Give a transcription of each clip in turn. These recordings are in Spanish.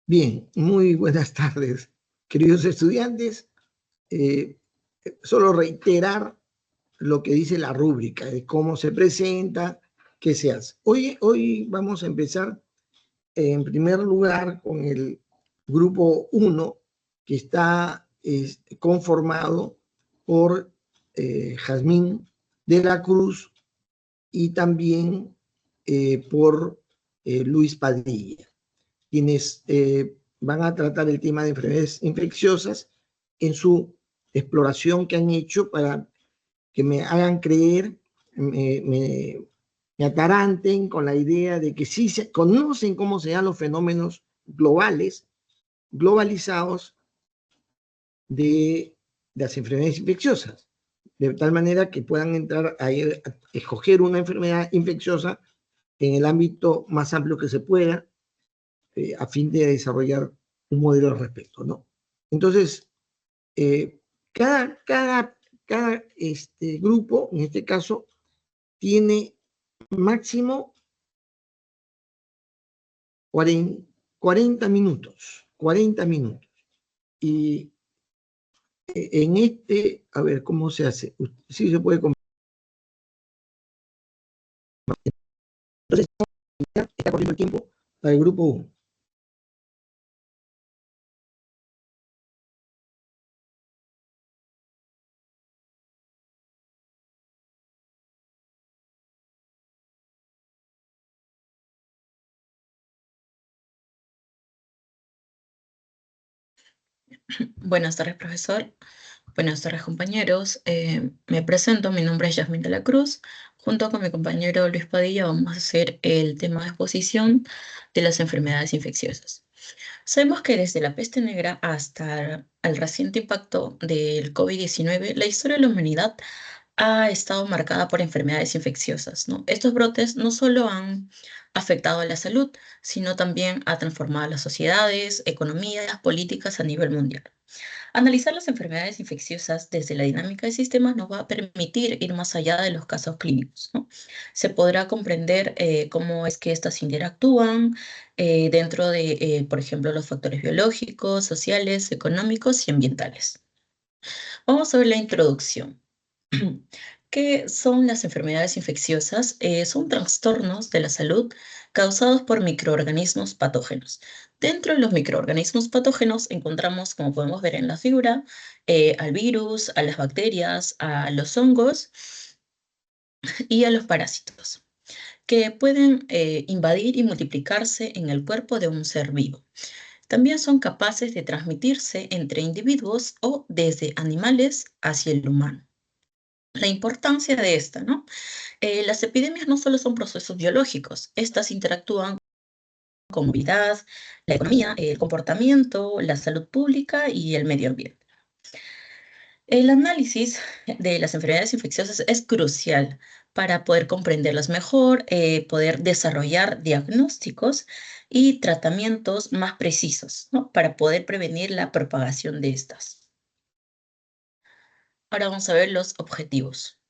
Bien, muy buenas tardes, queridos estudiantes. Eh, Solo reiterar lo que dice la rúbrica, de cómo se presenta, qué se hace. Hoy vamos a empezar en primer lugar con el grupo 1, que está conformado por Jazmín de la Cruz y también por Luis Padilla, quienes van a tratar el tema de enfermedades infecciosas en su exploración que han hecho para que me hagan creer, me ataranten con la idea de que sí se conocen cómo se dan los fenómenos globalizados de las enfermedades infecciosas, de tal manera que puedan entrar a escoger una enfermedad infecciosa en el ámbito más amplio que se pueda, a fin de desarrollar un modelo al respecto, ¿no? Entonces, eh, cada grupo, en este caso, tiene máximo 40 minutos, 40 minutos. Y en a ver, ¿cómo se hace? Sí se puede. Entonces, ya está corriendo el tiempo para el grupo 1. Buenas tardes, profesor. Buenas tardes, compañeros. Me presento, mi nombre es Yasmín de la Cruz. Junto con mi compañero Luis Padilla vamos a hacer el tema de exposición de las enfermedades infecciosas. Sabemos que desde la peste negra hasta el reciente impacto del COVID-19, la historia de la humanidad ha estado marcada por enfermedades infecciosas, ¿no? Estos brotes no solo han afectado a la salud, sino también ha transformado las sociedades, economías, políticas a nivel mundial. Analizar las enfermedades infecciosas desde la dinámica de sistemas nos va a permitir ir más allá de los casos clínicos, ¿no? Se podrá comprender cómo es que estas interactúan dentro de, por ejemplo, los factores biológicos, sociales, económicos y ambientales. Vamos a ver la introducción. ¿Qué son las enfermedades infecciosas? Son trastornos de la salud causados por microorganismos patógenos. Dentro de los microorganismos patógenos encontramos, como podemos ver en la figura, al virus, a las bacterias, a los hongos y a los parásitos, que pueden invadir y multiplicarse en el cuerpo de un ser vivo. También son capaces de transmitirse entre individuos o desde animales hacia el humano. La importancia de esta, ¿no? Las epidemias no solo son procesos biológicos, estas interactúan con movilidad, la economía, el comportamiento, la salud pública y el medio ambiente. El análisis de las enfermedades infecciosas es crucial para poder comprenderlas mejor, poder desarrollar diagnósticos y tratamientos más precisos, ¿no? Para poder prevenir la propagación de estas. Ahora vamos a ver los objetivos.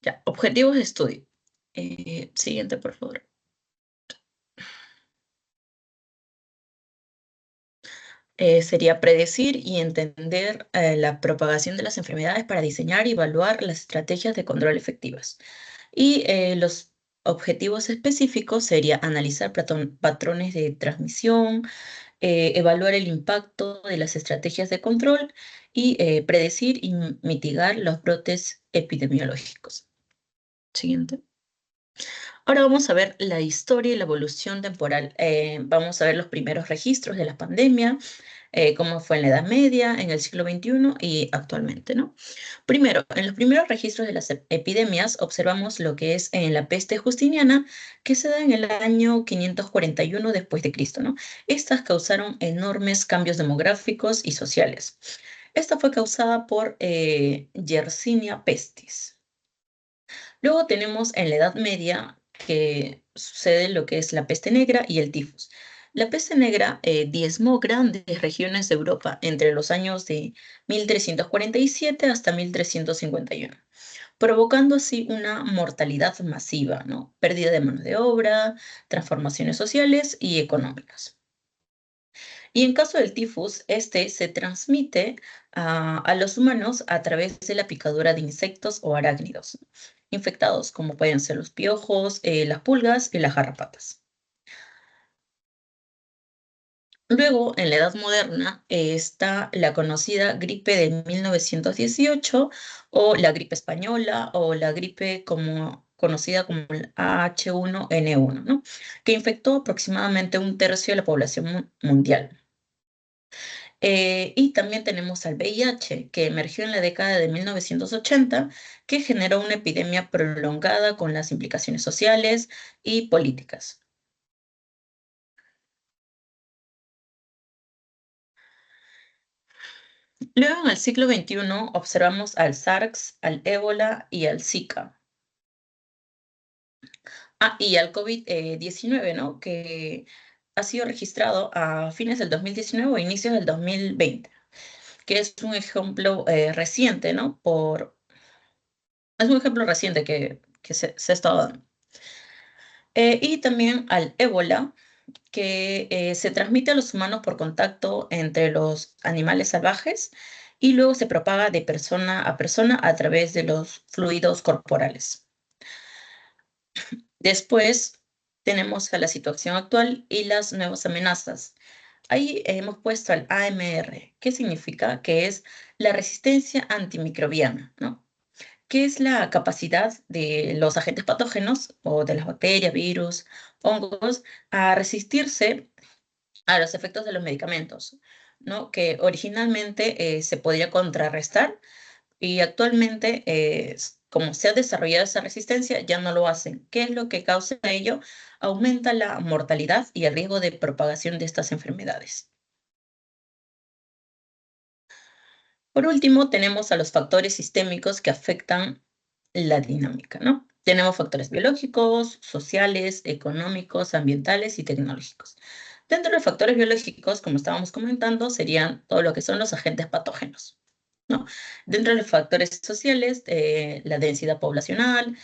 Ya, objetivos de estudio. Siguiente, por favor. Sería predecir y entender la propagación de las enfermedades para diseñar y evaluar las estrategias de control efectivas. Y los objetivos específicos sería analizar patrones de transmisión, evaluar el impacto de las estrategias de control y predecir y mitigar los brotes epidemiológicos. Siguiente. Ahora vamos a ver la historia y la evolución temporal. Vamos a ver los primeros registros de la pandemia, cómo fue en la Edad Media, en el siglo XXI y actualmente, ¿no? Primero, en los primeros registros de las epidemias observamos lo que es en la peste justiniana, que se da en el año 541 después de Cristo, ¿no? Estas causaron enormes cambios demográficos y sociales. Esta fue causada por Yersinia pestis. Luego tenemos en la Edad Media que sucede lo que es la peste negra y el tifus. La peste negra diezmó grandes regiones de Europa entre los años de 1347 hasta 1351, provocando así una mortalidad masiva, ¿no? Pérdida de mano de obra, transformaciones sociales y económicas. Y en caso del tifus, este se transmite a los humanos a través de la picadura de insectos o arácnidos infectados, como pueden ser los piojos, las pulgas y las garrapatas. Luego, en la Edad Moderna, está la conocida gripe de 1918 o la gripe española o la gripe conocida como el H1N1, ¿no? Que infectó aproximadamente un tercio de la población mundial. Y también tenemos al VIH, que emergió en la década de 1980, que generó una epidemia prolongada con las implicaciones sociales y políticas. Luego, en el siglo XXI, observamos al SARS, al ébola y al Zika. Y al COVID-19, ¿no? Que ha sido registrado a fines del 2019 o inicios del 2020, que es un ejemplo reciente, ¿no? Es un ejemplo reciente que se ha estado dando. Y también al ébola, que se transmite a los humanos por contacto entre los animales salvajes y luego se propaga de persona a persona a través de los fluidos corporales. Después tenemos a la situación actual y las nuevas amenazas. Ahí hemos puesto al AMR, que significa que es la resistencia antimicrobiana, ¿no? Que es la capacidad de los agentes patógenos o de las bacterias, virus, hongos, a resistirse a los efectos de los medicamentos, ¿no? Que originalmente se podría contrarrestar y actualmente, como se ha desarrollado esa resistencia, ya no lo hacen. ¿Qué es lo que causa ello? Aumenta la mortalidad y el riesgo de propagación de estas enfermedades. Por último, tenemos a los factores sistémicos que afectan la dinámica, ¿no? Tenemos factores biológicos, sociales, económicos, ambientales y tecnológicos. Dentro de los factores biológicos, como estábamos comentando, serían todo lo que son los agentes patógenos, ¿no? Dentro de los factores sociales, la densidad poblacional,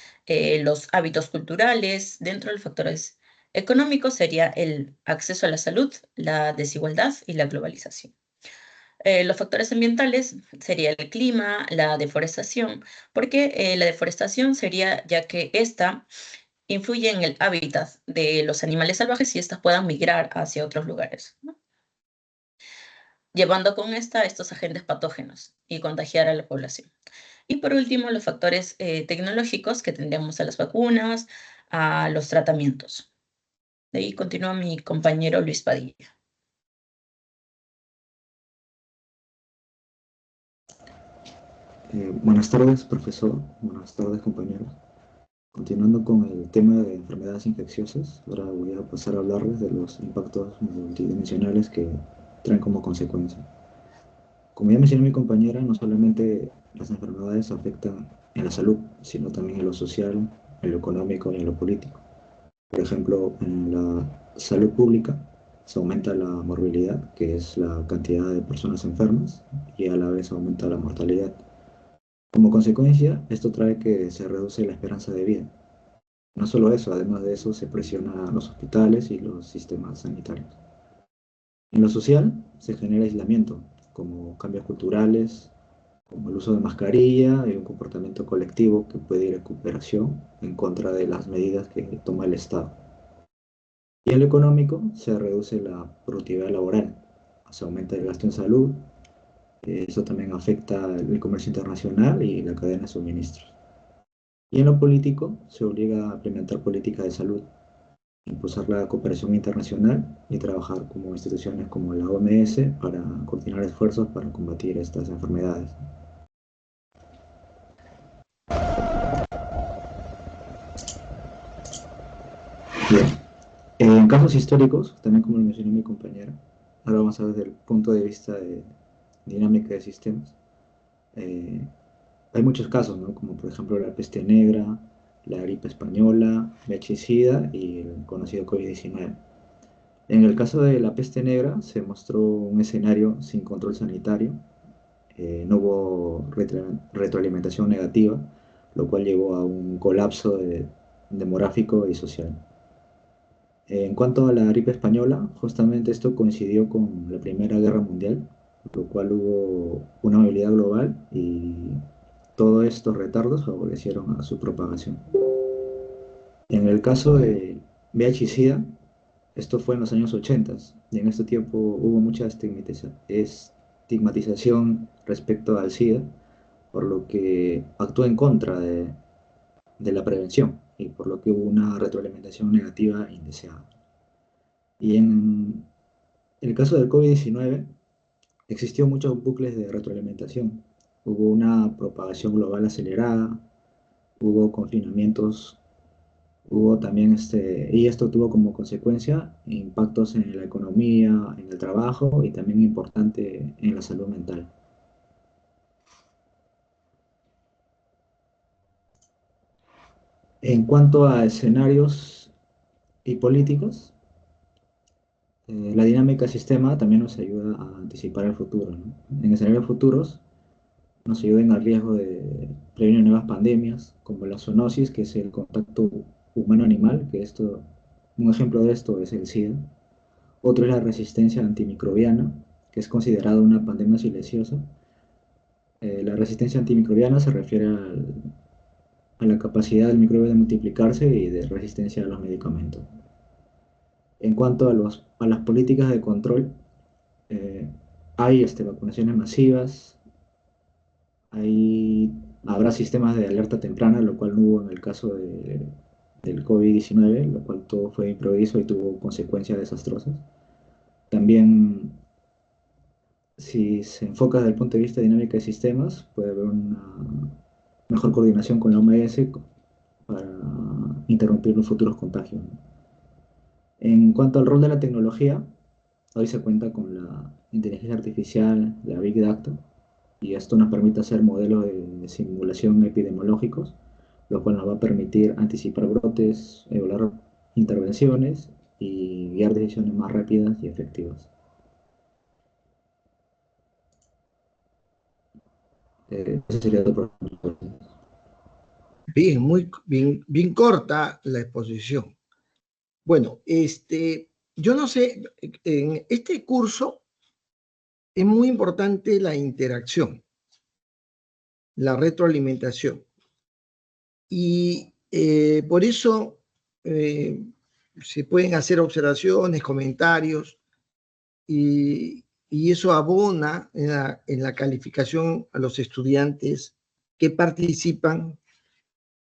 los hábitos culturales. Dentro de los factores económicos sería el acceso a la salud, la desigualdad y la globalización. Los factores ambientales sería el clima, la deforestación, porque la deforestación sería ya que esta influye en el hábitat de los animales salvajes y éstas puedan migrar hacia otros lugares, ¿no? Llevando con estos agentes patógenos y contagiar a la población. Y por último, los factores tecnológicos que tendríamos a las vacunas, a los tratamientos. De ahí continúa mi compañero Luis Padilla. Buenas tardes, profesor. Buenas tardes, compañeros. Continuando con el tema de enfermedades infecciosas, ahora voy a pasar a hablarles de los impactos multidimensionales que traen como consecuencia. Como ya mencionó mi compañera, no solamente las enfermedades afectan en la salud, sino también en lo social, en lo económico y en lo político. Por ejemplo, en la salud pública se aumenta la morbilidad, que es la cantidad de personas enfermas, y a la vez aumenta la mortalidad. Como consecuencia, esto trae que se reduce la esperanza de vida. No solo eso, además de eso, se presiona a los hospitales y los sistemas sanitarios. En lo social, se genera aislamiento, como cambios culturales, como el uso de mascarilla y un comportamiento colectivo que puede ir en cooperación en contra de las medidas que toma el Estado. Y en lo económico, se reduce la productividad laboral, se aumenta el gasto en salud, eso también afecta el comercio internacional y la cadena de suministros. Y en lo político, se obliga a implementar políticas de salud, impulsar la cooperación internacional y trabajar como instituciones como la OMS para coordinar esfuerzos para combatir estas enfermedades. Bien, en casos históricos, también como lo mencionó mi compañera, ahora vamos a ver desde el punto de vista de dinámica de sistemas. Eh, Hay muchos casos, ¿no? Como por ejemplo la peste negra, la gripe española, VIH y el conocido COVID-19. En el caso de la peste negra se mostró un escenario sin control sanitario, no hubo retroalimentación negativa, lo cual llevó a un colapso demográfico y social. En cuanto a la gripe española, justamente esto coincidió con la Primera Guerra Mundial, lo cual hubo una movilidad global y todos estos retardos favorecieron a su propagación. En el caso de VIH-Sida, esto fue en los años 80 y en este tiempo hubo mucha estigmatización respecto al SIDA, por lo que actuó en contra de la prevención y por lo que hubo una retroalimentación negativa indeseada. Y en el caso del COVID-19 existió muchos bucles de retroalimentación. Hubo una propagación global acelerada, hubo confinamientos, hubo también y esto tuvo como consecuencia impactos en la economía, en el trabajo y también importante en la salud mental. En cuanto a escenarios y políticos, la dinámica del sistema también nos ayuda a anticipar el futuro, ¿no? En escenarios futuros nos ayudan al riesgo de prevenir nuevas pandemias, como la zoonosis, que es el contacto humano-animal, un ejemplo de esto es el SIDA. Otro es la resistencia antimicrobiana, que es considerada una pandemia silenciosa. La resistencia antimicrobiana se refiere a la capacidad del microbio de multiplicarse y de resistencia a los medicamentos. En cuanto a las políticas de control, eh, hay vacunaciones masivas, habrá sistemas de alerta temprana, lo cual no hubo en el caso del COVID-19, lo cual todo fue improviso y tuvo consecuencias desastrosas. También, si se enfoca desde el punto de vista de dinámica de sistemas, puede haber una mejor coordinación con la OMS para interrumpir los futuros contagios. En cuanto al rol de la tecnología, hoy se cuenta con la inteligencia artificial, la Big Data, y esto nos permite hacer modelos de simulación epidemiológicos, lo cual nos va a permitir anticipar brotes, evaluar intervenciones y guiar decisiones más rápidas y efectivas. Eso sería todo por mi parte. Bien, muy bien corta la exposición. Bueno, yo no sé, en este curso es muy importante la interacción, la retroalimentación. Y por eso se pueden hacer observaciones, comentarios, y eso abona en la calificación a los estudiantes que participan,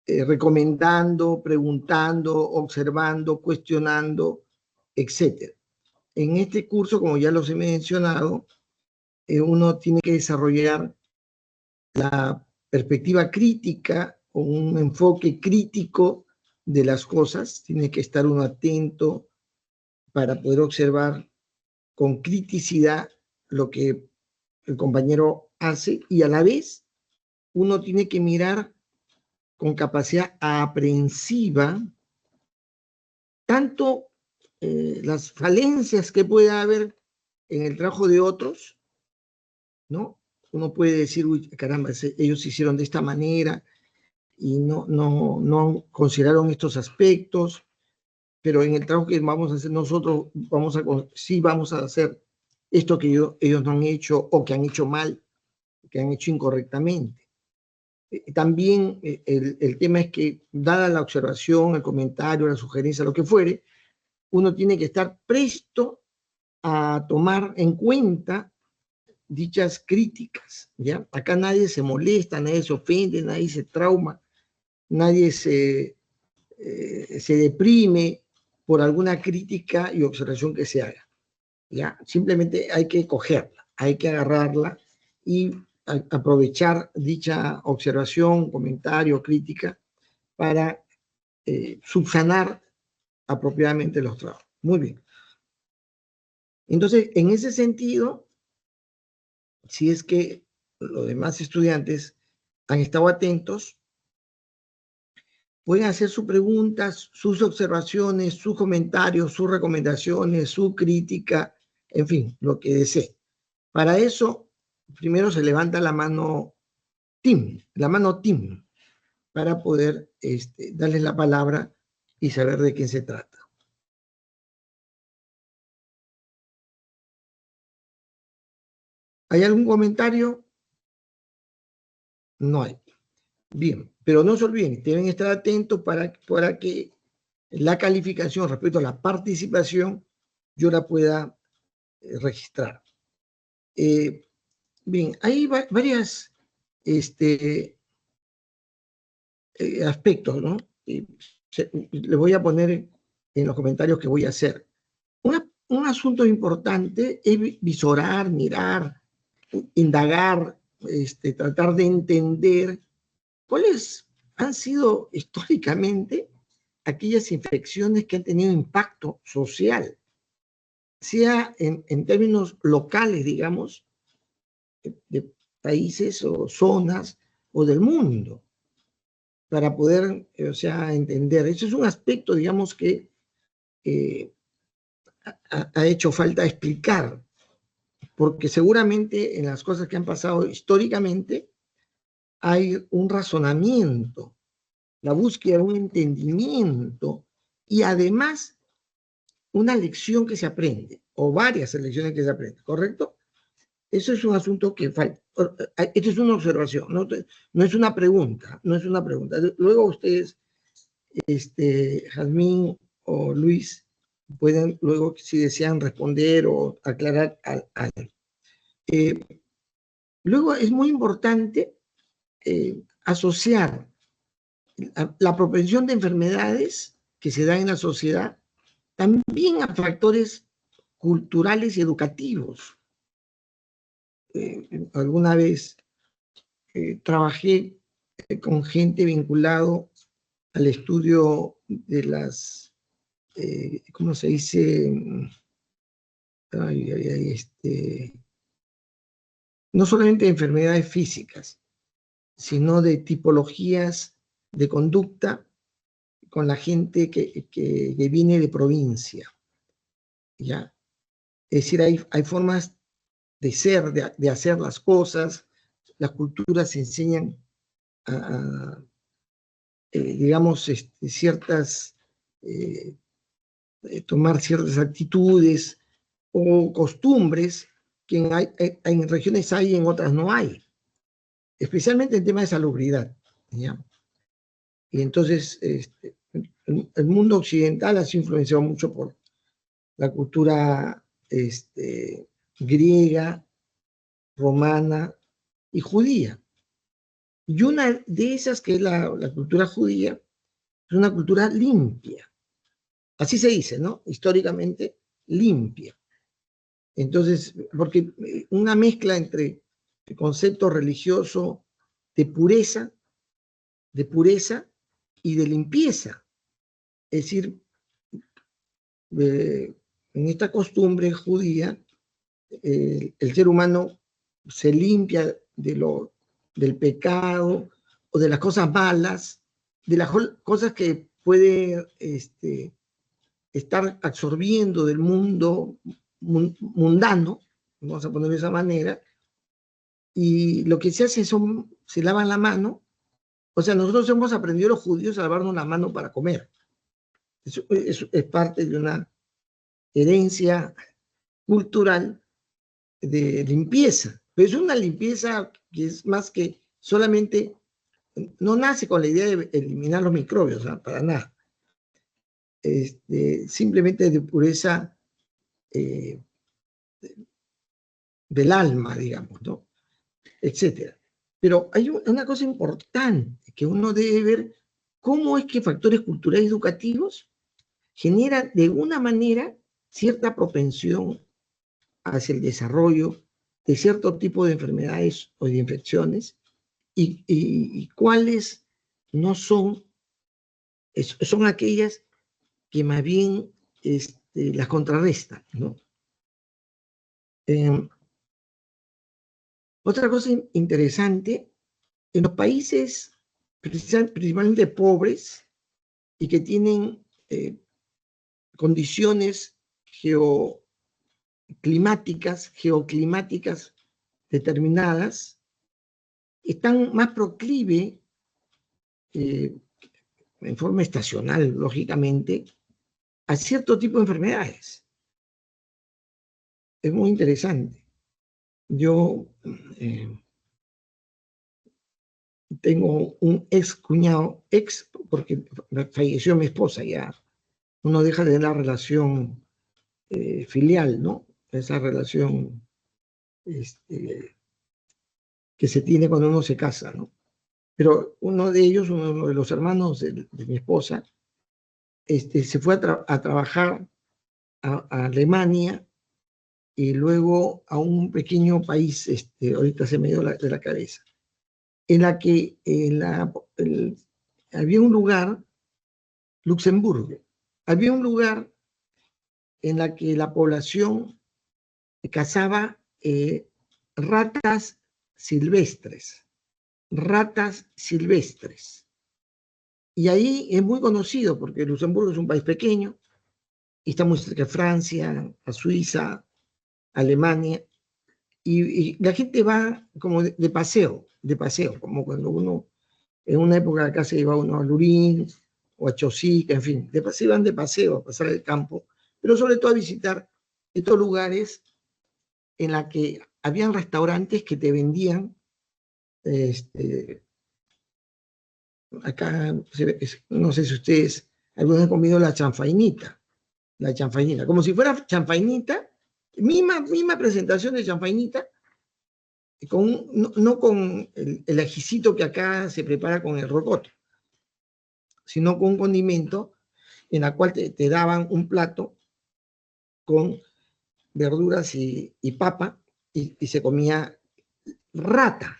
recomendando, preguntando, observando, cuestionando, etc. En este curso, como ya los he mencionado, uno tiene que desarrollar la perspectiva crítica o un enfoque crítico de las cosas, tiene que estar uno atento para poder observar con criticidad lo que el compañero hace y a la vez uno tiene que mirar con capacidad aprensiva tanto las falencias que pueda haber en el trabajo de otros, ¿no? Uno puede decir, uy, caramba, ellos hicieron de esta manera y no consideraron estos aspectos, pero en el trabajo que vamos a hacer nosotros, sí vamos a hacer esto que ellos no han hecho o que han hecho mal, que han hecho incorrectamente. También el tema es que, dada la observación, el comentario, la sugerencia, lo que fuere, uno tiene que estar presto a tomar en cuenta dichas críticas, ¿ya? Acá nadie se molesta, nadie se ofende, nadie se trauma, nadie se deprime por alguna crítica y observación que se haga, ¿ya? Simplemente hay que cogerla, hay que agarrarla y aprovechar dicha observación, comentario, crítica para subsanar apropiadamente los trabajos. Muy bien. Entonces, en ese sentido, si es que los demás estudiantes han estado atentos, pueden hacer sus preguntas, sus observaciones, sus comentarios, sus recomendaciones, su crítica, en fin, lo que desee. Para eso, primero se levanta la mano team, para poder darles la palabra y saber de quién se trata. ¿Hay algún comentario? No hay. Bien, pero no se olviden, deben estar atentos para que la calificación respecto a la participación yo la pueda registrar. Bien, hay varios aspectos, ¿no? Les voy a poner en los comentarios que voy a hacer. Un asunto importante es visorar, mirar, indagar, tratar de entender cuáles han sido históricamente aquellas infecciones que han tenido impacto social, sea en términos locales, digamos, de países o zonas o del mundo, para poder, entender. Eso es un aspecto, digamos, que ha hecho falta explicar, porque seguramente en las cosas que han pasado históricamente hay un razonamiento, la búsqueda de un entendimiento y además una lección que se aprende, o varias lecciones que se aprenden, ¿correcto? Eso es un asunto que falta. Esto es una observación, no es una pregunta, no es una pregunta. Luego ustedes, Jazmín o Luis, pueden luego, si desean, responder o aclarar algo. Luego es muy importante asociar la propensión de enfermedades que se dan en la sociedad también a factores culturales y educativos. Alguna vez trabajé con gente vinculado al estudio de las, ¿cómo se dice? No solamente de enfermedades físicas, sino de tipologías de conducta con la gente que viene de provincia, ¿ya? Es decir, hay formas de ser, de hacer las cosas, las culturas enseñan digamos, ciertas, tomar ciertas actitudes o costumbres que en regiones hay y en otras no hay, especialmente en temas de salubridad, ¿ya? Y entonces el mundo occidental ha sido influenciado mucho por la cultura griega, romana y judía. Y una de esas, que es la cultura judía, es una cultura limpia. Así se dice, ¿no? Históricamente limpia. Entonces, porque una mezcla entre el concepto religioso de pureza y de limpieza. Es decir, en esta costumbre judía, el ser humano se limpia del pecado o de las cosas malas, de las cosas que puede estar absorbiendo del mundo mundano, vamos a ponerlo de esa manera, y lo que se hace se lavan la mano. O sea, nosotros hemos aprendido los judíos a lavarnos la mano para comer. Eso es parte de una herencia cultural de limpieza, pero es una limpieza que es más que solamente, no nace con la idea de eliminar los microbios, ¿no? Para nada. Simplemente de pureza del alma, digamos, ¿no? Etcétera. Pero hay una cosa importante que uno debe ver: cómo es que factores culturales y educativos generan de una manera cierta propensión hacia el desarrollo de cierto tipo de enfermedades o de infecciones, y cuáles no son aquellas que más bien las contrarrestan, ¿no? Otra cosa interesante, en los países principalmente pobres, y que tienen condiciones geoclimáticas determinadas, están más proclive, en forma estacional, lógicamente, a cierto tipo de enfermedades. Es muy interesante. Yo tengo un ex cuñado, porque falleció mi esposa ya. Uno deja de tener la relación filial, ¿no? Esa relación que se tiene cuando uno se casa, ¿no? Pero uno de ellos, uno de los hermanos de mi esposa, se fue a trabajar a Alemania y luego a un pequeño país, ahorita se me dio de la cabeza, en la que había un lugar, Luxemburgo, había un lugar en la que la población cazaba ratas silvestres. Y ahí es muy conocido porque Luxemburgo es un país pequeño y está muy cerca de Francia, a Suiza, Alemania, y la gente va como de paseo, como cuando uno, en una época acá se iba uno a Lurín o a Chosica, en fin, iban de paseo a pasar el campo, pero sobre todo a visitar estos lugares en la que habían restaurantes que te vendían, acá, no sé si ustedes alguna vez han comido la chanfainita, como si fuera chanfainita, misma presentación de chanfainita, no con el ajicito que acá se prepara con el rocoto, sino con un condimento en la cual te daban un plato con verduras y papa, y se comía rata.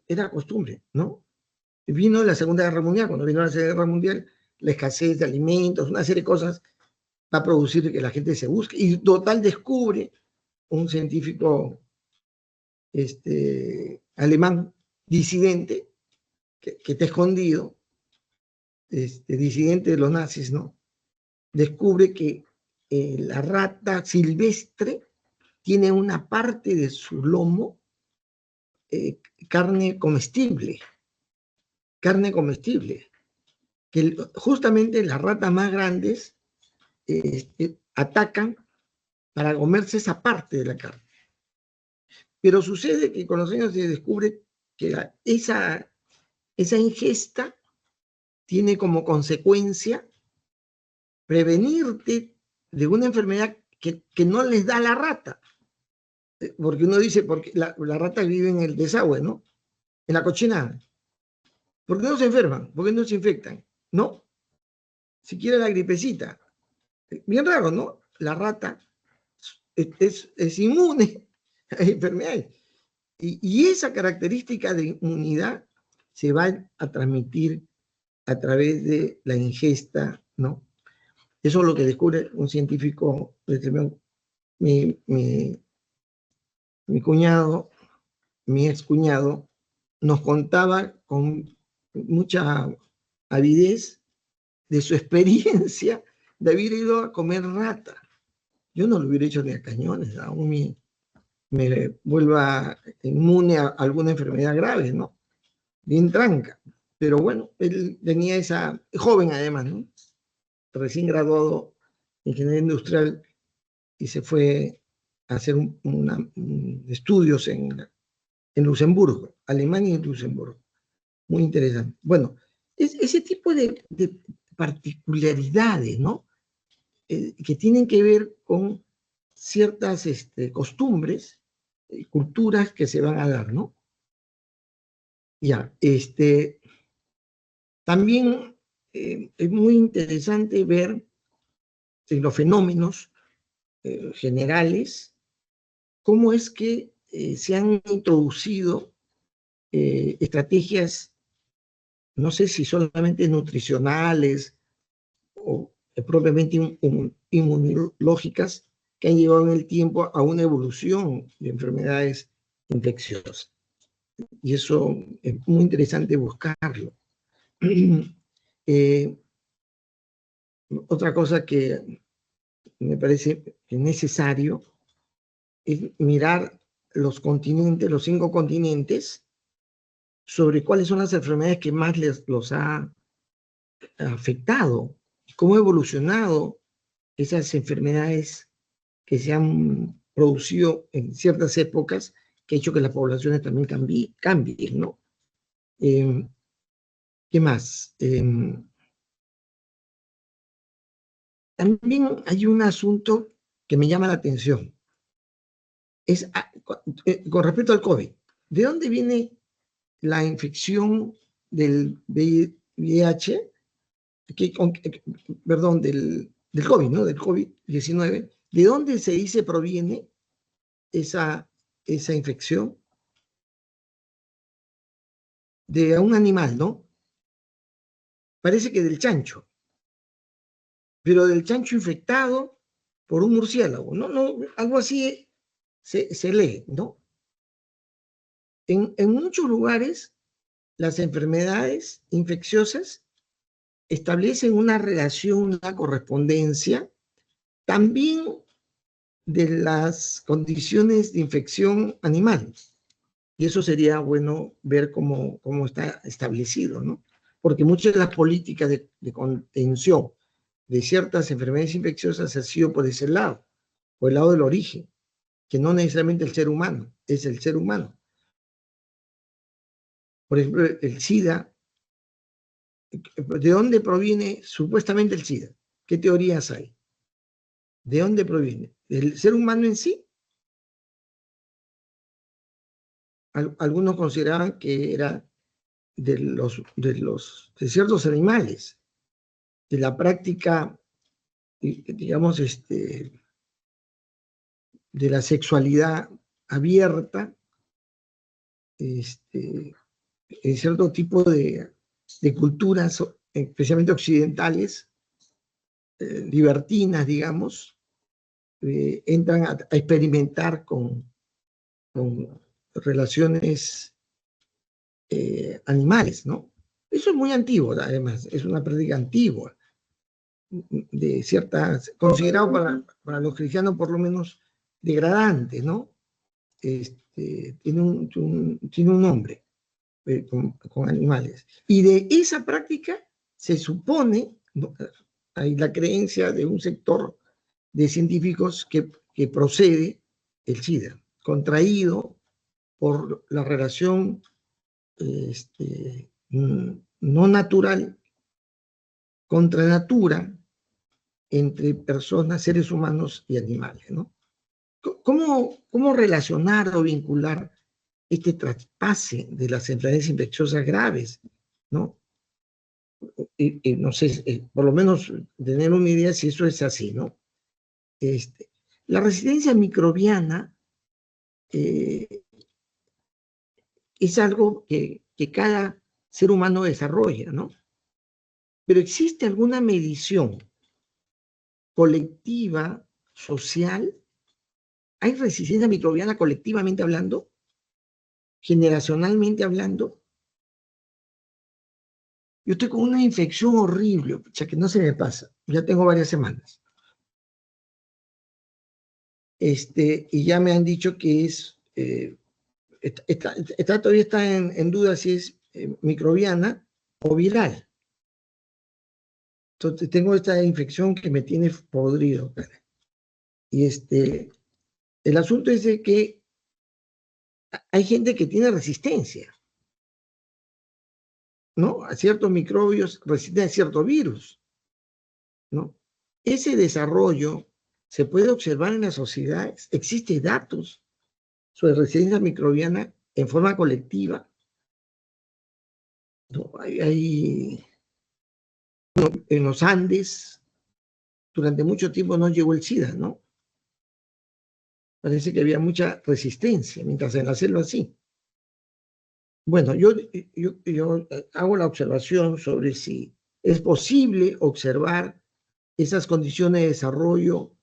Era costumbre, ¿no? Vino la Segunda Guerra Mundial, cuando vino la Segunda Guerra Mundial, la escasez de alimentos, una serie de cosas, va a producir que la gente se busque, y total descubre un científico alemán disidente, que está escondido, disidente de los nazis, ¿no? Descubre que la rata silvestre tiene una parte de su lomo carne comestible, que justamente las ratas más grandes atacan para comerse esa parte de la carne. Pero sucede que con los años se descubre que esa ingesta tiene como consecuencia prevenirte de una enfermedad que no les da la rata. Porque uno dice, porque la rata vive en el desagüe, ¿no? En la cochinada. ¿Por qué no se enferman? ¿Por qué no se infectan? ¿No? Siquiera la gripecita. Bien raro, ¿no? La rata es inmune a enfermedades. Y esa característica de inmunidad se va a transmitir a través de la ingesta, ¿no? Eso es lo que descubre un científico, mi cuñado, mi ex cuñado, nos contaba con mucha avidez de su experiencia de haber ido a comer rata. Yo no lo hubiera hecho ni a cañones, aún me vuelva inmune a alguna enfermedad grave, ¿no? Bien tranca. Pero bueno, él tenía esa, joven además, ¿no? Recién graduado en ingeniería industrial, y se fue a hacer estudios en Luxemburgo, Alemania y Luxemburgo. Muy interesante. Bueno, ese tipo de particularidades, ¿no? Que tienen que ver con ciertas costumbres, culturas que se van a dar, ¿no? Ya, también es muy interesante ver los fenómenos generales, cómo es que se han introducido estrategias, no sé si solamente nutricionales o propiamente inmunológicas, que han llevado en el tiempo a una evolución de enfermedades infecciosas. Y eso es muy interesante buscarlo. Otra cosa que me parece necesario es mirar los continentes, los 5 continentes, sobre cuáles son las enfermedades que más los ha afectado, cómo ha evolucionado esas enfermedades que se han producido en ciertas épocas, que ha hecho que las poblaciones también cambien, ¿no? ¿Qué más? También hay un asunto que me llama la atención. Es con respecto al COVID. ¿De dónde viene la infección del VIH? Perdón, del COVID, ¿no? Del COVID-19. ¿De dónde se dice proviene esa infección? De un animal, ¿no? Parece que del chancho, pero del chancho infectado por un murciélago, ¿no? Algo así se lee, ¿no? En muchos lugares, las enfermedades infecciosas establecen una relación, una correspondencia, también de las condiciones de infección animal. Y eso sería bueno ver cómo está establecido, ¿no? Porque muchas de las políticas de contención de ciertas enfermedades infecciosas ha sido por ese lado, por el lado del origen, que no necesariamente el ser humano, es el ser humano. Por ejemplo, el SIDA, ¿de dónde proviene supuestamente el SIDA? ¿Qué teorías hay? ¿De dónde proviene? ¿Del ser humano en sí? Algunos consideraban que era de ciertos animales, de la práctica, digamos, de la sexualidad abierta, en cierto tipo de culturas, especialmente occidentales, libertinas, digamos, entran a experimentar con relaciones animales, ¿no? Eso es muy antiguo, además, es una práctica antigua, de ciertas, considerado para los cristianos por lo menos degradante, ¿no? Tiene un nombre con animales. Y de esa práctica se supone, ¿no?, hay la creencia de un sector de científicos que procede el SIDA, contraído por la relación no natural, contra natura, entre personas, seres humanos y animales, ¿no? ¿Cómo relacionar o vincular este traspase de las enfermedades infecciosas graves, ¿no? Y no sé, por lo menos tener una idea si eso es así, ¿no? La resistencia microbiana es algo que cada ser humano desarrolla, ¿no? Pero ¿existe alguna medición colectiva, social? ¿Hay resistencia microbiana colectivamente hablando? ¿Generacionalmente hablando? Yo estoy con una infección horrible, ya que no se me pasa. Ya tengo varias semanas. Y ya me han dicho que todavía está en duda si es microbiana o viral. Entonces tengo esta infección que me tiene podrido. Y el asunto es de que hay gente que tiene resistencia, ¿no? A ciertos microbios, resisten a ciertos virus, ¿no? Ese desarrollo se puede observar en las sociedades. Existen datos sobre resistencia microbiana en forma colectiva, ¿no? En los Andes, durante mucho tiempo no llegó el SIDA, ¿no? Parece que había mucha resistencia, mientras en la selva sí. Bueno, yo hago la observación sobre si es posible observar esas condiciones de desarrollo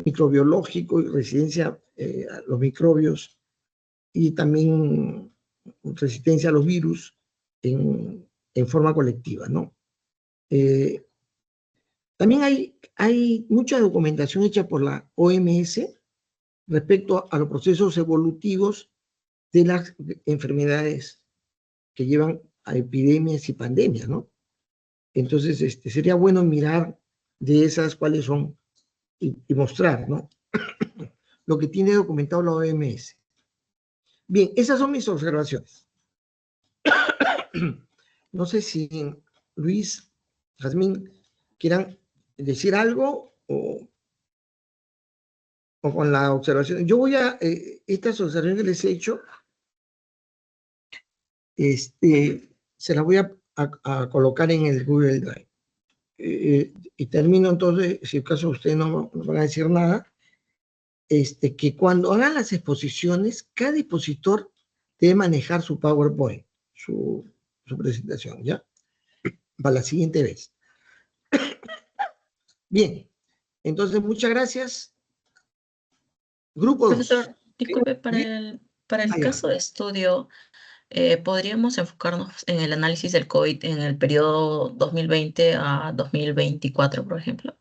microbiológico y resistencia a los microbios y también resistencia a los virus en en forma colectiva, ¿no? También hay mucha documentación hecha por la OMS respecto a los procesos evolutivos de las enfermedades que llevan a epidemias y pandemias, ¿no? Entonces, sería bueno mirar de esas cuáles son y mostrar, ¿no? Lo que tiene documentado la OMS. Bien, esas son mis observaciones. No sé si Luis, Jazmín, quieran decir algo o con la observación. Yo voy a, estas observaciones que les he hecho, se las voy a colocar en el Google Drive. Y termino entonces, si acaso ustedes no van a decir nada, que cuando hagan las exposiciones, cada expositor debe manejar su PowerPoint, su presentación, ¿ya? Para la siguiente vez. Bien, entonces muchas gracias. Grupo 2. Profesor, disculpe, para el caso de estudio, podríamos enfocarnos en el análisis del COVID en el periodo 2020 a 2024, por ejemplo.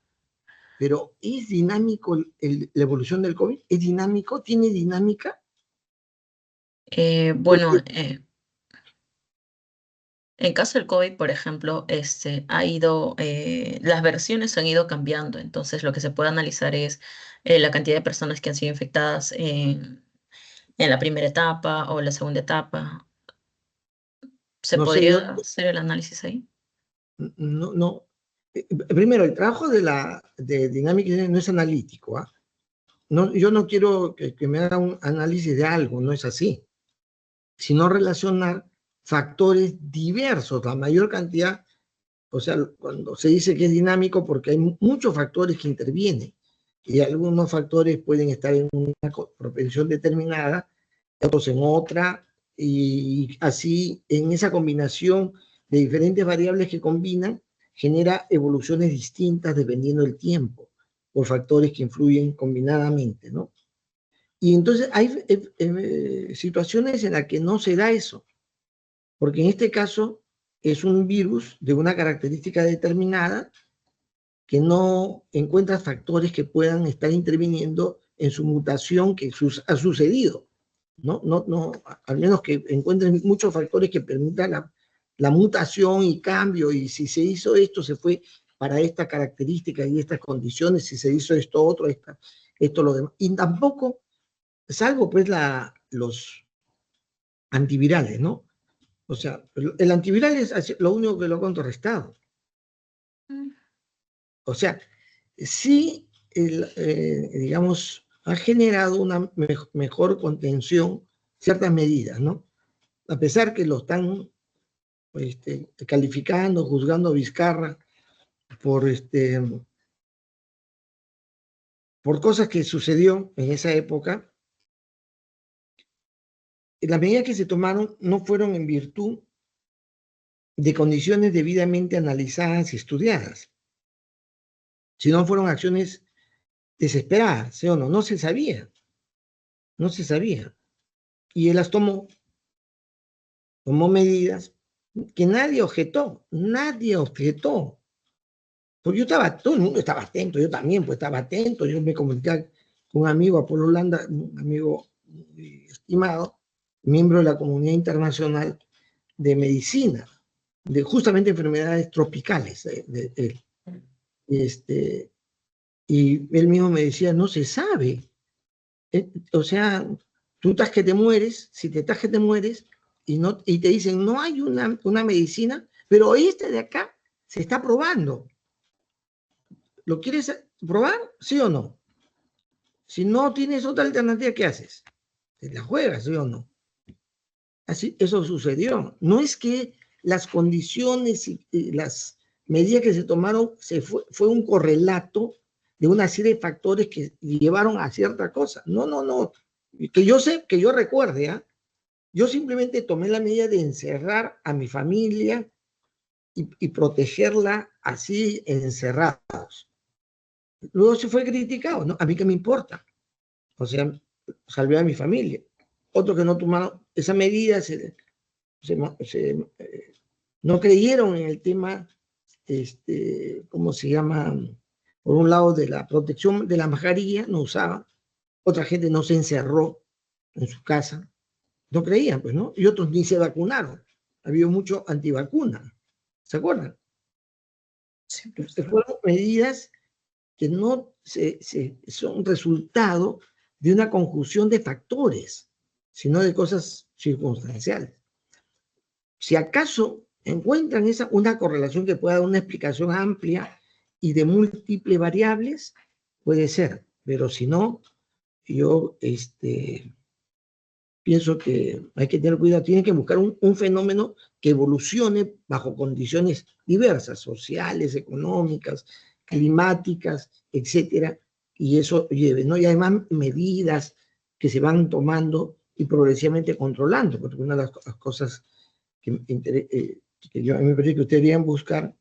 Pero ¿es dinámico la evolución del COVID? ¿Es dinámico? ¿Tiene dinámica? Bueno, en caso del COVID, por ejemplo, las versiones han ido cambiando. Entonces, lo que se puede analizar es la cantidad de personas que han sido infectadas en la primera etapa o la segunda etapa. ¿Se No sé, podría hacer el análisis ahí? no. Primero, el trabajo de dinámica no es analítico, ¿ah? No, yo no quiero que me haga un análisis de algo, no es así, sino relacionar factores diversos, la mayor cantidad, o sea, cuando se dice que es dinámico, porque hay muchos factores que intervienen, y algunos factores pueden estar en una propensión determinada, otros en otra, y así en esa combinación de diferentes variables que combinan, genera evoluciones distintas dependiendo del tiempo, por factores que influyen combinadamente, ¿no? Y entonces hay situaciones en las que no se da eso, porque en este caso es un virus de una característica determinada que no encuentra factores que puedan estar interviniendo en su mutación que ha sucedido. No, al menos que encuentren muchos factores que permitan la mutación y cambio, y si se hizo esto, se fue para esta característica y estas condiciones, si se hizo esto otro, esto lo demás. Y tampoco, salvo pues los antivirales, ¿no? O sea, el antiviral es lo único que lo ha contrarrestado. O sea, sí, digamos, ha generado una mejor contención, ciertas medidas, ¿no? A pesar que lo están calificando, juzgando a Vizcarra por cosas que sucedió en esa época, las medidas que se tomaron no fueron en virtud de condiciones debidamente analizadas y estudiadas, sino fueron acciones desesperadas, ¿sí o no? No se sabía. Y él las tomó medidas que nadie objetó. Porque todo el mundo estaba atento, yo también pues estaba atento, yo me comunicaba con un amigo, Apolo Holanda, un amigo muy estimado, miembro de la comunidad internacional de medicina, de justamente enfermedades tropicales. Y él mismo me decía, no se sabe. O sea, tú estás que te mueres, si te estás que te mueres, y te dicen, no hay una medicina, pero de acá se está probando. ¿Lo quieres probar? ¿Sí o no? Si no tienes otra alternativa, ¿qué haces? ¿Te la juegas, sí o no? Así, eso sucedió. No es que las condiciones y las medidas que se tomaron fue un correlato de una serie de factores que llevaron a cierta cosa. No. Que yo recuerde, ¿eh? Yo simplemente tomé la medida de encerrar a mi familia y protegerla así encerrados. Luego se fue criticado, ¿no? A mí qué me importa. O sea, salvé a mi familia. Otros que no tomaron esa medida No creyeron en el tema, ¿cómo se llama? Por un lado, de la protección de la mascarilla, no usaba. Otra gente no se encerró en su casa. No creían, pues, ¿no? Y otros ni se vacunaron. Había mucho antivacuna. ¿Se acuerdan? Sí, profesor. Fueron medidas que no son resultado de una conjunción de factores, sino de cosas circunstanciales. Si acaso encuentran una correlación que pueda dar una explicación amplia y de múltiples variables, puede ser, pero si no, yo pienso que hay que tener cuidado, tienen que buscar un fenómeno que evolucione bajo condiciones diversas, sociales, económicas, climáticas, etcétera, y eso lleve, ¿no? Y además medidas que se van tomando y progresivamente controlando, porque una de las cosas que yo, a mí me parece que ustedes deberían buscar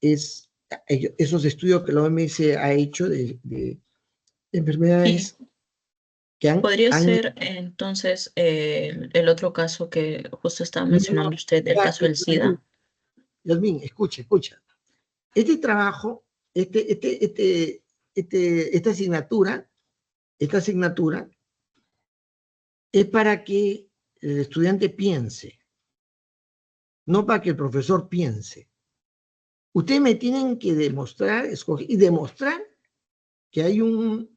es esos estudios que la OMS ha hecho de Y enfermedades que podría han ser entonces el otro caso que justo estaba no, no, mencionando usted, el caso del SIDA. Yasmín, escucha. Este trabajo, esta asignatura es para que el estudiante piense, no para que el profesor piense. Ustedes me tienen que demostrar, escoger y demostrar que hay un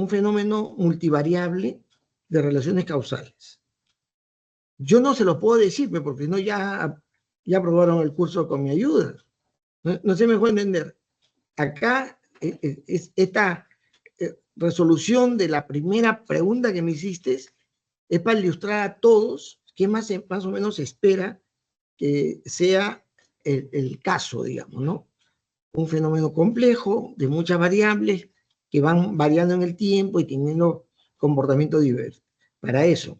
fenómeno multivariable de relaciones causales. Yo no se lo puedo decir, porque no ya aprobaron el curso con mi ayuda. No se me puede entender. Acá es esta resolución de la primera pregunta que me hiciste es para ilustrar a todos qué más o menos se espera que sea el caso, digamos, ¿no? Un fenómeno complejo de muchas variables que van variando en el tiempo y teniendo comportamientos diversos. Para eso,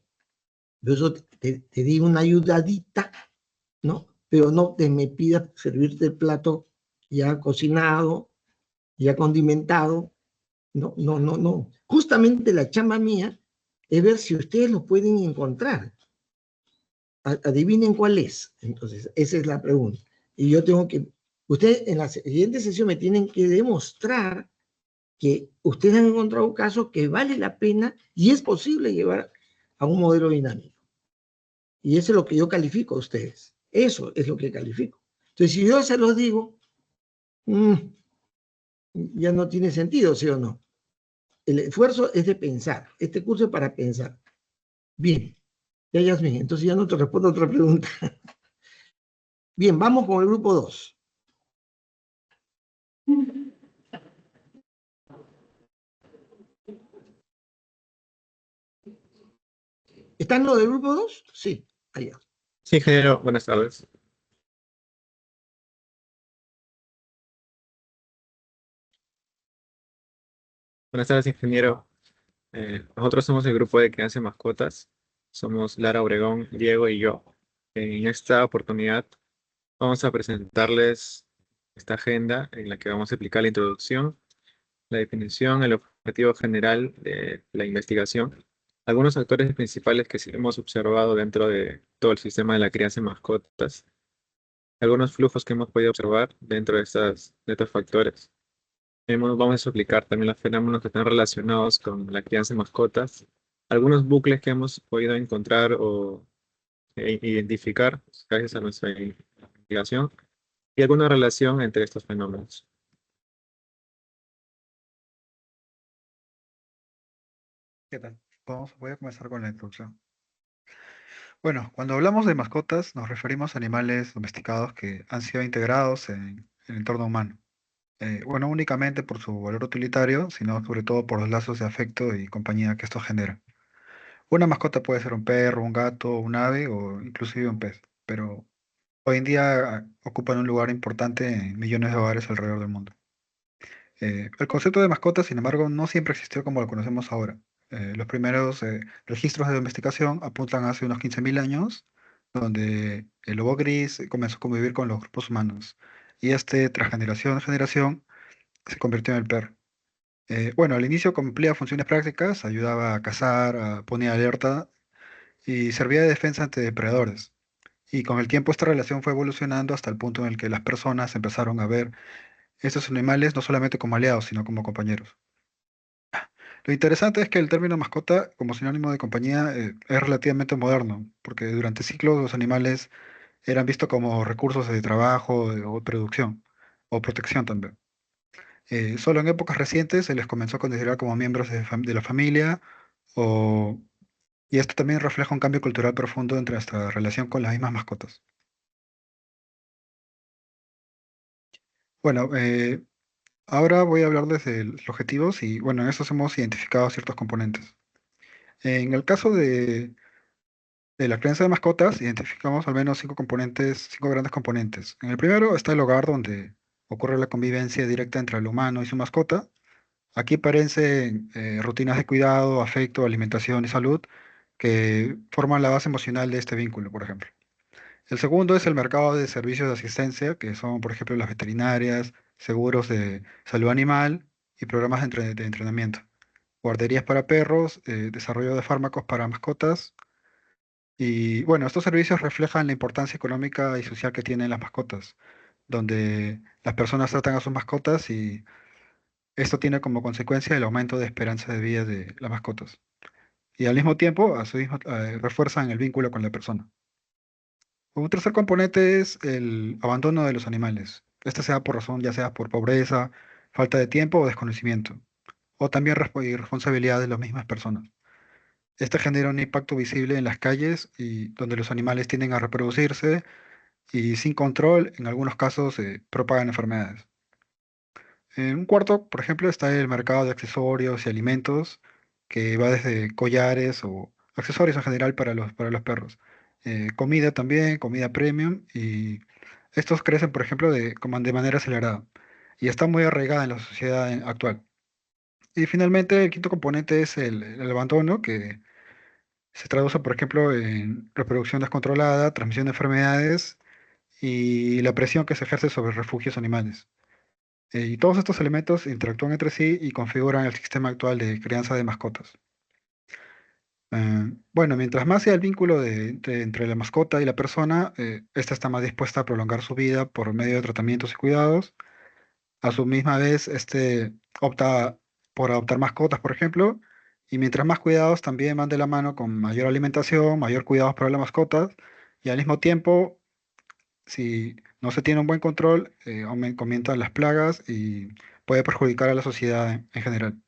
yo eso te di una ayudadita, ¿no? Pero no te me pidas servirte el plato ya cocinado, ya condimentado. No, no, no, no. Justamente la chamba mía es ver si ustedes lo pueden encontrar. Adivinen cuál es. Entonces, esa es la pregunta. Y yo tengo que, ustedes en la siguiente sesión me tienen que demostrar que ustedes han encontrado un caso que vale la pena y es posible llevar a un modelo dinámico. Y eso es lo que yo califico a ustedes. Eso es lo que califico. Entonces, si yo se los digo, ya no tiene sentido, ¿sí o no? El esfuerzo es de pensar. Este curso es para pensar. Bien, ya Yasmin, entonces ya no te respondo a otra pregunta. Bien, vamos con el grupo 2. ¿Están los del grupo 2? Sí, allá. Sí, ingeniero, buenas tardes. Buenas tardes, ingeniero. Nosotros somos el grupo de Crianza de Mascotas. Somos Lara Obregón, Diego y yo. En esta oportunidad vamos a presentarles esta agenda en la que vamos a explicar la introducción, la definición, el objetivo general de la investigación, algunos actores principales que sí hemos observado dentro de todo el sistema de la crianza de mascotas, algunos flujos que hemos podido observar dentro de estos factores. Vamos a explicar también los fenómenos que están relacionados con la crianza de mascotas, algunos bucles que hemos podido encontrar o identificar gracias a nuestra investigación y alguna relación entre estos fenómenos. ¿Qué tal? Voy a comenzar con la introducción. Bueno, cuando hablamos de mascotas, nos referimos a animales domesticados que han sido integrados en el entorno humano. Bueno, no únicamente por su valor utilitario, sino sobre todo por los lazos de afecto y compañía que esto genera. Una mascota puede ser un perro, un gato, un ave o inclusive un pez, pero hoy en día ocupan un lugar importante en millones de hogares alrededor del mundo. El concepto de mascota, sin embargo, no siempre existió como lo conocemos ahora. Los primeros registros de domesticación apuntan hace unos 15.000 años, donde el lobo gris comenzó a convivir con los grupos humanos. Y tras generación a generación, se convirtió en el perro. Bueno, al inicio cumplía funciones prácticas, ayudaba a cazar, ponía alerta y servía de defensa ante depredadores. Y con el tiempo esta relación fue evolucionando hasta el punto en el que las personas empezaron a ver estos animales no solamente como aliados, sino como compañeros. Lo interesante es que el término mascota como sinónimo de compañía es relativamente moderno, porque durante siglos los animales eran vistos como recursos de trabajo o producción, o protección también. Solo en épocas recientes se les comenzó a considerar como miembros de la familia, o, y esto también refleja un cambio cultural profundo entre nuestra relación con las mismas mascotas. Bueno, ahora voy a hablarles de los objetivos y bueno, en estos hemos identificado ciertos componentes. En el caso de la crianza de mascotas, identificamos al menos cinco componentes, cinco grandes componentes. En el primero está el hogar, donde ocurre la convivencia directa entre el humano y su mascota. Aquí aparecen rutinas de cuidado, afecto, alimentación y salud que forman la base emocional de este vínculo, por ejemplo. El segundo es el mercado de servicios de asistencia, que son, por ejemplo, las veterinarias, seguros de salud animal y programas de entrenamiento. Guarderías para perros, desarrollo de fármacos para mascotas. Y bueno, estos servicios reflejan la importancia económica y social que tienen las mascotas, donde las personas tratan a sus mascotas y esto tiene como consecuencia el aumento de esperanza de vida de las mascotas. Y al mismo tiempo, a su mismo, refuerzan el vínculo con la persona. Un tercer componente es el abandono de los animales. Este sea por razón, ya sea por pobreza, falta de tiempo o desconocimiento, o también irresponsabilidad de las mismas personas. Este genera un impacto visible en las calles y donde los animales tienden a reproducirse y sin control, en algunos casos, propagan enfermedades. En un cuarto, por ejemplo, está el mercado de accesorios y alimentos, que va desde collares o accesorios en general para los perros. Comida también, comida premium, y estos crecen, por ejemplo, como de manera acelerada y está muy arraigada en la sociedad actual. Y finalmente, el quinto componente es el abandono, que se traduce, por ejemplo, en reproducción descontrolada, transmisión de enfermedades y la presión que se ejerce sobre refugios animales. Y todos estos elementos interactúan entre sí y configuran el sistema actual de crianza de mascotas. Bueno, mientras más sea el vínculo entre la mascota y la persona, ésta está más dispuesta a prolongar su vida por medio de tratamientos y cuidados. A su misma vez, opta por adoptar mascotas, por ejemplo, y mientras más cuidados también van de la mano con mayor alimentación, mayor cuidados para las mascotas, y al mismo tiempo, si no se tiene un buen control, comienzan las plagas y puede perjudicar a la sociedad en general.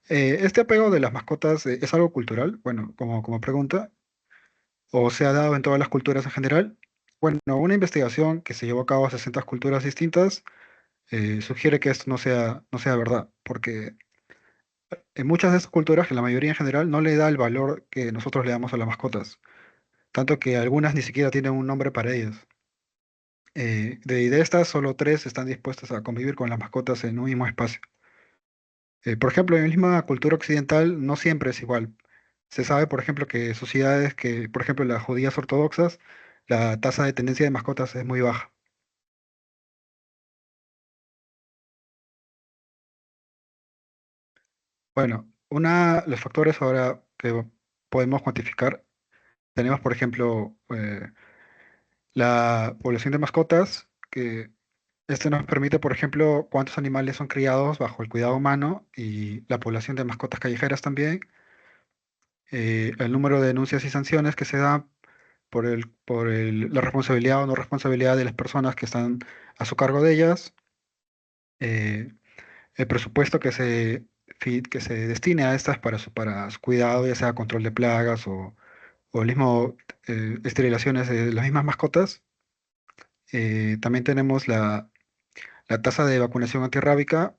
¿Este apego de las mascotas es algo cultural? Bueno, como pregunta, ¿o se ha dado en todas las culturas en general? Bueno, una investigación que se llevó a cabo a 60 culturas distintas sugiere que esto no sea verdad, porque en muchas de estas culturas, en la mayoría en general, no le da el valor que nosotros le damos a las mascotas, tanto que algunas ni siquiera tienen un nombre para ellas. De estas, solo tres están dispuestas a convivir con las mascotas en un mismo espacio. Por ejemplo, en la misma cultura occidental no siempre es igual. Se sabe, por ejemplo, que sociedades que, por ejemplo, las judías ortodoxas, la tasa de tenencia de mascotas es muy baja. Bueno, los factores ahora que podemos cuantificar, tenemos, por ejemplo, la población de mascotas, que este nos permite, por ejemplo, cuántos animales son criados bajo el cuidado humano y la población de mascotas callejeras también, el número de denuncias y sanciones que se dan la responsabilidad o no responsabilidad de las personas que están a su cargo de ellas, eh, el presupuesto que se destine a estas para su cuidado, ya sea control de plagas o el mismo esterilizaciones de las mismas mascotas. También tenemos la tasa de vacunación antirrábica,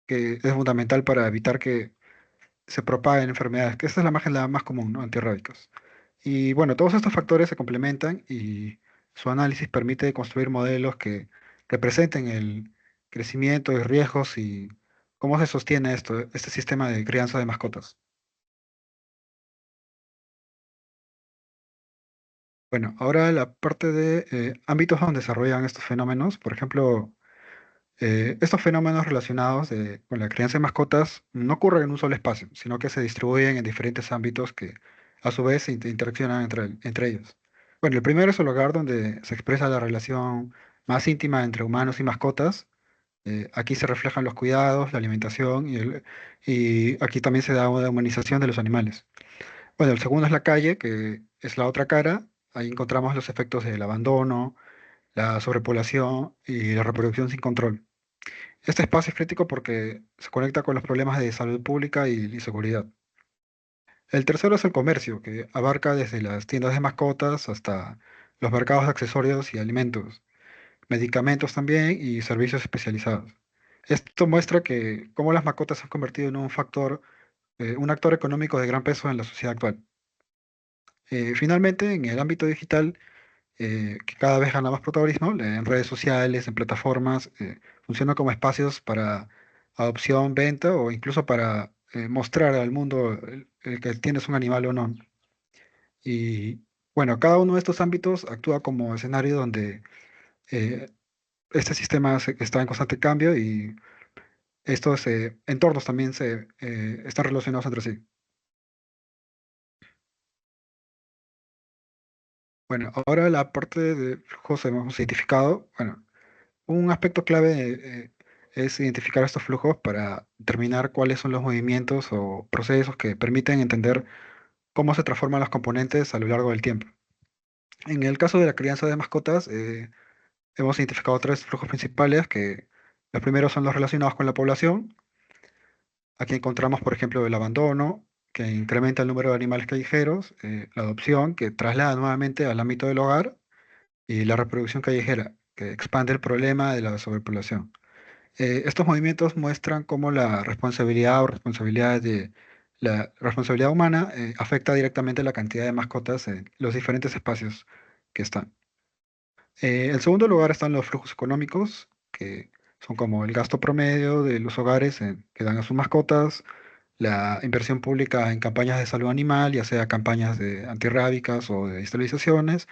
que es fundamental para evitar que se propaguen enfermedades, que esta es la más común, ¿no? Antirrábicas. Y bueno, todos estos factores se complementan y su análisis permite construir modelos que representen el crecimiento y riesgos y cómo se sostiene este sistema de crianza de mascotas. Bueno, ahora la parte de ámbitos donde desarrollan estos fenómenos, por ejemplo, estos fenómenos relacionados con la crianza de mascotas no ocurren en un solo espacio, sino que se distribuyen en diferentes ámbitos que a su vez interaccionan entre ellos. Bueno, el primero es el hogar donde se expresa la relación más íntima entre humanos y mascotas. Aquí se reflejan los cuidados, la alimentación y aquí también se da una humanización de los animales. Bueno, el segundo es la calle, que es la otra cara. Ahí encontramos los efectos del abandono, la sobrepoblación y la reproducción sin control. Este espacio es crítico porque se conecta con los problemas de salud pública y seguridad. El tercero es el comercio, que abarca desde las tiendas de mascotas hasta los mercados de accesorios y alimentos, medicamentos también y servicios especializados. Esto muestra que cómo las mascotas se han convertido en un actor económico de gran peso en la sociedad actual. Finalmente, en el ámbito digital, que cada vez gana más protagonismo, en redes sociales, en plataformas, funciona como espacios para adopción, venta o incluso para mostrar al mundo el que tienes un animal o no. Y bueno, cada uno de estos ámbitos actúa como escenario donde eh, este sistema está en constante cambio y estos entornos también están relacionados entre sí. Bueno, ahora la parte de flujos hemos identificado. Bueno, un aspecto clave es identificar estos flujos para determinar cuáles son los movimientos o procesos que permiten entender cómo se transforman los componentes a lo largo del tiempo. En el caso de la crianza de mascotas, hemos identificado tres flujos principales que los primeros son los relacionados con la población. Aquí encontramos, por ejemplo, el abandono, que incrementa el número de animales callejeros, la adopción, que traslada nuevamente al ámbito del hogar, y la reproducción callejera, que expande el problema de la sobrepoblación. Estos movimientos muestran cómo la responsabilidad o responsabilidad de la responsabilidad humana afecta directamente la cantidad de mascotas en los diferentes espacios que están. En segundo lugar están los flujos económicos, que son como el gasto promedio de los hogares que dan a sus mascotas, la inversión pública en campañas de salud animal, ya sea campañas de antirrábicas o de esterilizaciones,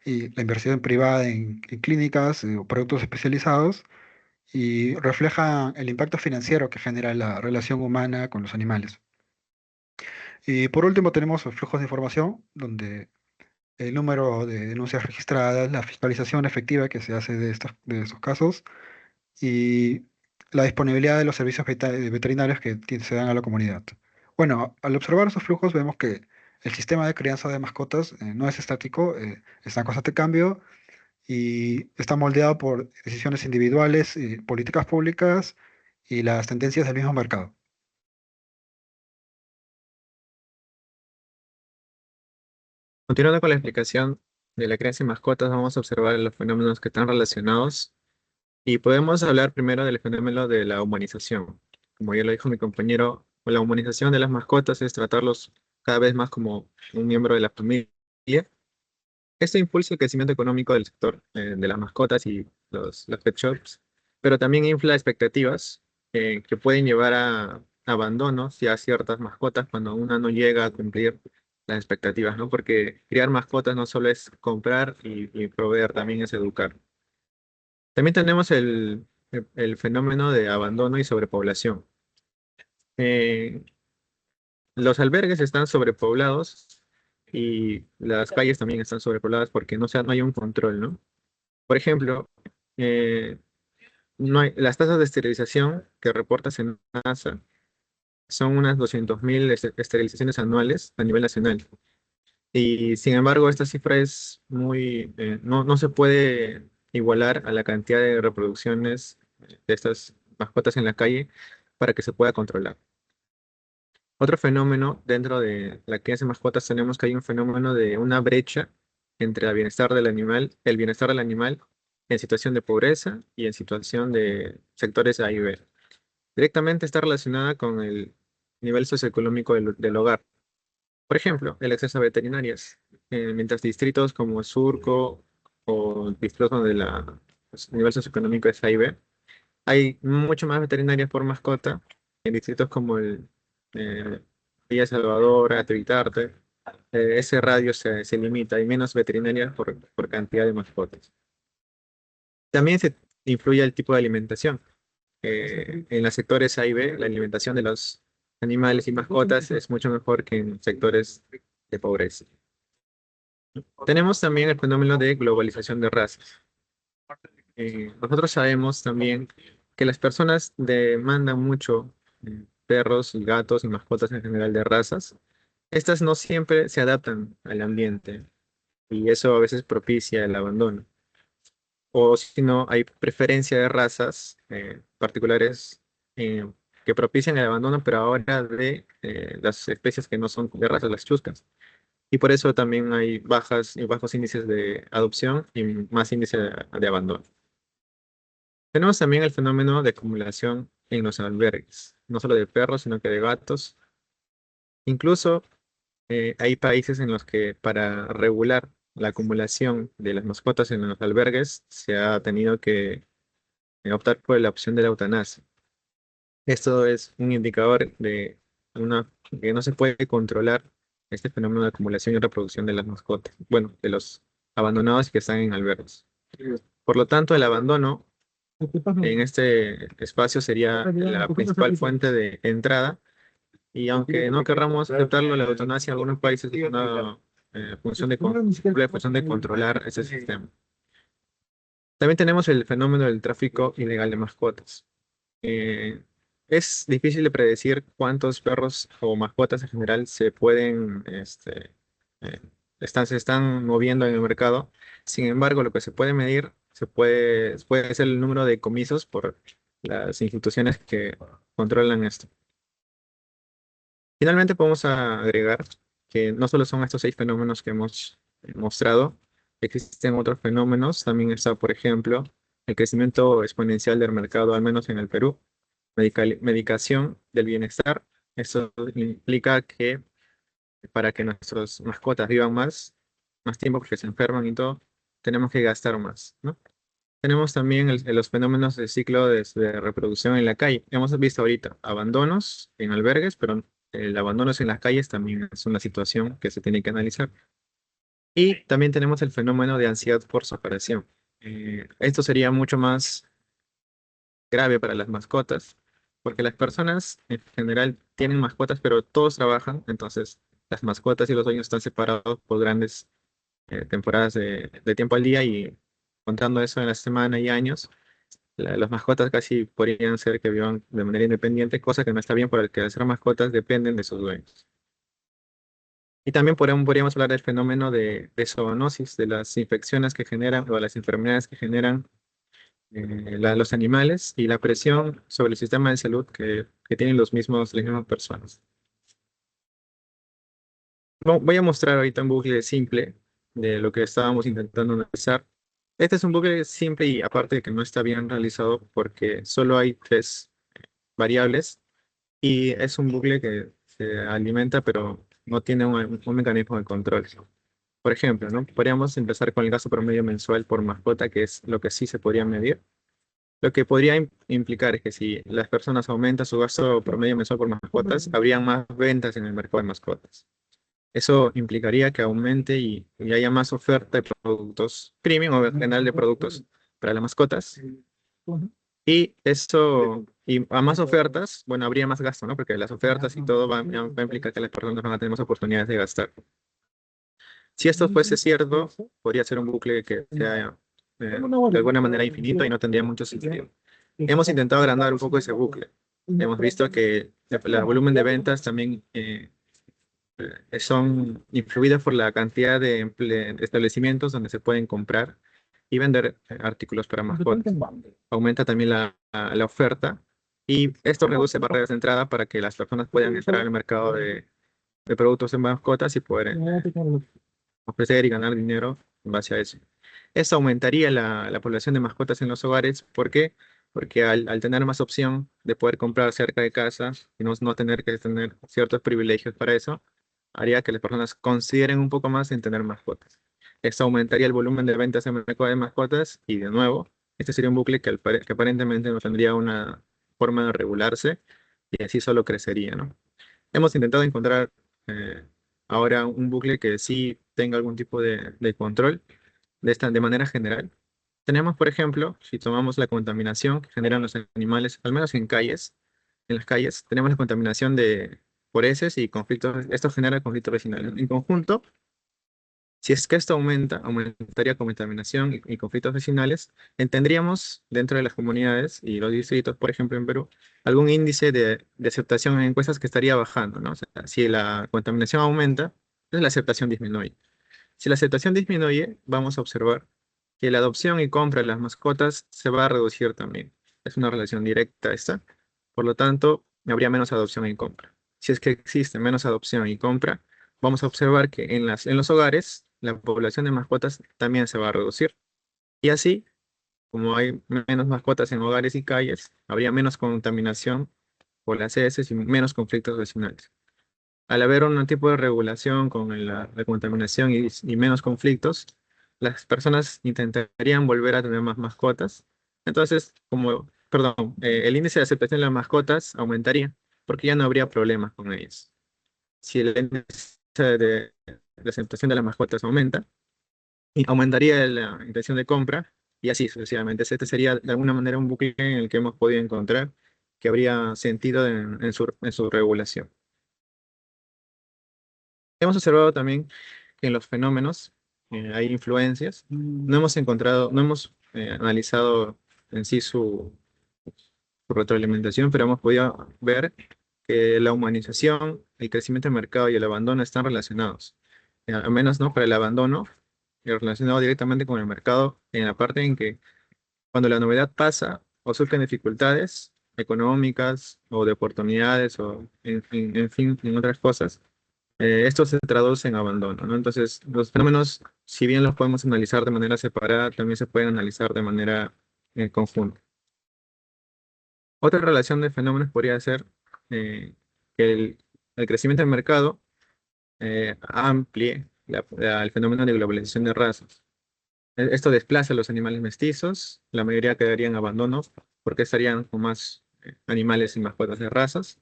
y la inversión privada en clínicas o productos especializados, y refleja el impacto financiero que genera la relación humana con los animales. Y por último tenemos los flujos de información, donde el número de denuncias registradas, la fiscalización efectiva que se hace de estos casos y la disponibilidad de los servicios veterinarios que se dan a la comunidad. Bueno, al observar esos flujos vemos que el sistema de crianza de mascotas no es estático, está en constante cambio y está moldeado por decisiones individuales, políticas públicas y las tendencias del mismo mercado. Continuando con la explicación de la crianza de mascotas, vamos a observar los fenómenos que están relacionados y podemos hablar primero del fenómeno de la humanización. Como ya lo dijo mi compañero, la humanización de las mascotas es tratarlos cada vez más como un miembro de la familia. Esto impulsa el crecimiento económico del sector de las mascotas y los pet shops, pero también infla expectativas que pueden llevar a abandonos ya ciertas mascotas cuando una no llega a cumplir las expectativas, ¿no? Porque criar mascotas no solo es comprar y proveer, también es educar. También tenemos el fenómeno de abandono y sobrepoblación. Eh, los albergues están sobrepoblados y las calles también están sobrepobladas porque no hay un control, ¿no? Por ejemplo, eh, no hay, las tasas de esterilización que reporta NASA son unas 200.000 esterilizaciones anuales a nivel nacional. Y sin embargo, esta cifra es no se puede igualar a la cantidad de reproducciones de estas mascotas en la calle para que se pueda controlar. Otro fenómeno dentro de la crianza de mascotas tenemos que hay un fenómeno de una brecha entre el bienestar del animal en situación de pobreza y en situación de sectores A y B. Directamente está relacionada con el nivel socioeconómico del hogar. Por ejemplo, el acceso a veterinarias. Mientras distritos como Surco o distritos donde el nivel socioeconómico es A y B, hay mucho más veterinarias por mascota en distritos como eh, Villa Salvador, Tritarte. Ese radio se limita, hay menos veterinarias por cantidad de mascotas. También se influye el tipo de alimentación. En los sectores A y B, la alimentación de los animales y mascotas es mucho mejor que en sectores de pobreza. Tenemos también el fenómeno de globalización de razas. Nosotros sabemos también que las personas demandan mucho perros y gatos y mascotas en general de razas. Estas no siempre se adaptan al ambiente y eso a veces propicia el abandono. O si no, hay preferencia de razas particulares que propician el abandono, pero ahora de las especies que no son de razas, las chuscas. Y por eso también hay bajas y bajos índices de adopción y más índice de abandono. Tenemos también el fenómeno de acumulación en los albergues, no solo de perros, sino que de gatos. Incluso hay países en los que para regular la acumulación de las mascotas en los albergues se ha tenido que optar por la opción de la eutanasia. Esto es un indicador de que no se puede controlar este fenómeno de acumulación y reproducción de las mascotas, bueno, de los abandonados que están en albergues. Por lo tanto, el abandono en este espacio sería la principal fuente de entrada y aunque no querramos aceptarlo, la eutanasia en algunos países es una función de controlar ese sistema. También tenemos el fenómeno del tráfico ilegal de mascotas. Eh, es difícil de predecir cuántos perros o mascotas en general se pueden, eh, se están moviendo en el mercado. Sin embargo, lo que se puede medir puede ser el número de decomisos por las instituciones que controlan esto. Finalmente, podemos agregar que no solo son estos 6 fenómenos que hemos mostrado, existen otros fenómenos. También está, por ejemplo, el crecimiento exponencial del mercado, al menos en el Perú medicación del bienestar. Eso implica que para que nuestras mascotas vivan más tiempo porque se enferman y todo, tenemos que gastar más, ¿no? Tenemos también los fenómenos de ciclo de reproducción en la calle. Hemos visto ahorita abandonos en albergues, pero el abandono en las calles también es una situación que se tiene que analizar. Y también tenemos el fenómeno de ansiedad por separación. Esto sería mucho más grave para las mascotas, porque las personas en general tienen mascotas, pero todos trabajan, entonces las mascotas y los dueños están separados por grandes temporadas de tiempo al día y contando eso en la semana y años, las mascotas casi podrían ser que vivan de manera independiente, cosa que no está bien porque al ser mascotas dependen de sus dueños. Y también podríamos hablar del fenómeno de zoonosis, de las infecciones que generan o las enfermedades que generan los animales y la presión sobre el sistema de salud que tienen las mismas personas. Voy a mostrar ahorita un bucle simple de lo que estábamos intentando analizar. Este es un bucle simple y aparte de que no está bien realizado porque solo hay 3 variables y es un bucle que se alimenta pero no tiene un mecanismo de control. Por ejemplo, ¿no? Podríamos empezar con el gasto promedio mensual por mascota, que es lo que sí se podría medir. Lo que podría implicar es que si las personas aumentan su gasto promedio mensual por mascotas, habría más ventas en el mercado de mascotas. Eso implicaría que aumente y haya más oferta de productos premium o en general de productos para las mascotas. Y a más ofertas, bueno, habría más gasto, ¿no? Porque las ofertas y todo va a implicar que las personas van a tener más oportunidades de gastar. Si esto fuese cierto, podría ser un bucle que sea de alguna manera infinito y no tendría mucho sentido. Hemos intentado agrandar un poco ese bucle. Hemos visto que el volumen de ventas también son influidas por la cantidad de establecimientos donde se pueden comprar y vender artículos para mascotas. Aumenta también la oferta y esto reduce barreras de entrada para que las personas puedan entrar al mercado de productos de mascotas y poder ofrecer y ganar dinero en base a eso. Eso aumentaría la población de mascotas en los hogares. ¿Por qué? Porque al tener más opción de poder comprar cerca de casa y no tener que tener ciertos privilegios para eso, haría que las personas consideren un poco más en tener mascotas. Esto aumentaría el volumen de ventas en el mercado de mascotas y de nuevo, este sería un bucle que aparentemente no tendría una forma de regularse y así solo crecería, ¿no? Hemos intentado encontrar eh, ahora un bucle que sí tenga algún tipo de control de manera general. Tenemos, por ejemplo, si tomamos la contaminación que generan los animales, al menos en las calles, tenemos la contaminación por heces y conflictos. Esto genera conflictos vecinales. En conjunto, Si es que esto aumentaría contaminación y conflictos vecinales, tendríamos dentro de las comunidades y los distritos, por ejemplo en Perú, algún índice de aceptación en encuestas que estaría bajando, ¿no? O sea, si la contaminación aumenta, entonces la aceptación disminuye. Si la aceptación disminuye, vamos a observar que la adopción y compra de las mascotas se va a reducir también. Es una relación directa esta. Por lo tanto, habría menos adopción y compra. Si es que existe menos adopción y compra, vamos a observar que en los hogares la población de mascotas también se va a reducir. Y así, como hay menos mascotas en hogares y calles, habría menos contaminación por las heces y menos conflictos vecinales. Al haber un tipo de regulación con la contaminación y menos conflictos, las personas intentarían volver a tener más mascotas. Entonces, el índice de aceptación de las mascotas aumentaría porque ya no habría problemas con ellas. Si el índice de aceptación de las mascotas aumenta, y aumentaría la intención de compra y así sucesivamente. Este sería de alguna manera un bucle en el que hemos podido encontrar que habría sentido en su regulación. Hemos observado también que en los fenómenos hay influencias. No hemos analizado en sí su retroalimentación, pero hemos podido ver que la humanización, el crecimiento del mercado y el abandono están relacionados. Al menos, ¿no? Para el abandono, relacionado directamente con el mercado, en la parte en que cuando la novedad pasa o surgen dificultades económicas o de oportunidades o en fin, en otras cosas, esto se traduce en abandono, ¿no? Entonces, los fenómenos, si bien los podemos analizar de manera separada, también se pueden analizar de manera conjunta. Otra relación de fenómenos podría ser que el crecimiento del mercado amplíe el fenómeno de globalización de razas. Esto desplaza a los animales mestizos, la mayoría quedarían en abandono porque estarían con más animales y mascotas de razas.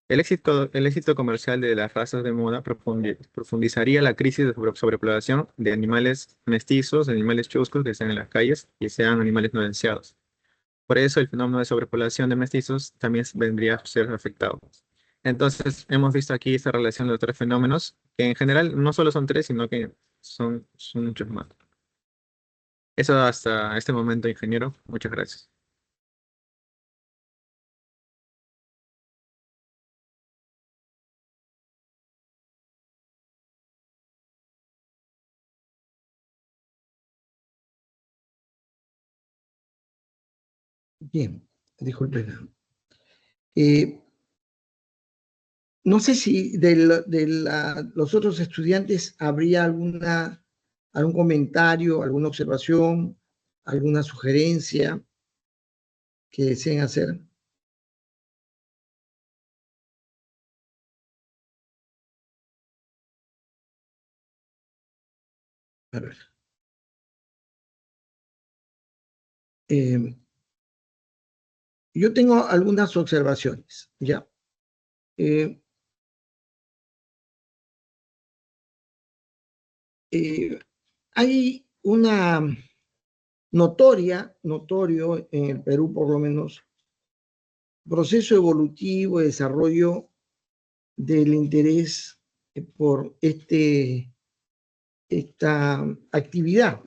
El éxito comercial de las razas de moda profundizaría la crisis de sobrepoblación de animales mestizos, de animales chuscos que están en las calles y sean animales no deseados. Por eso el fenómeno de sobrepoblación de mestizos también vendría a ser afectado. Entonces, hemos visto aquí esta relación de los tres fenómenos, que en general no solo son tres, sino que son muchos más. Eso hasta este momento, ingeniero. Muchas gracias. Bien, disculpen. No sé si los otros estudiantes habría algún comentario, alguna observación, alguna sugerencia que deseen hacer. A ver. Yo tengo algunas observaciones, ¿ya? Hay una notorio en el Perú por lo menos, proceso evolutivo de desarrollo del interés por esta actividad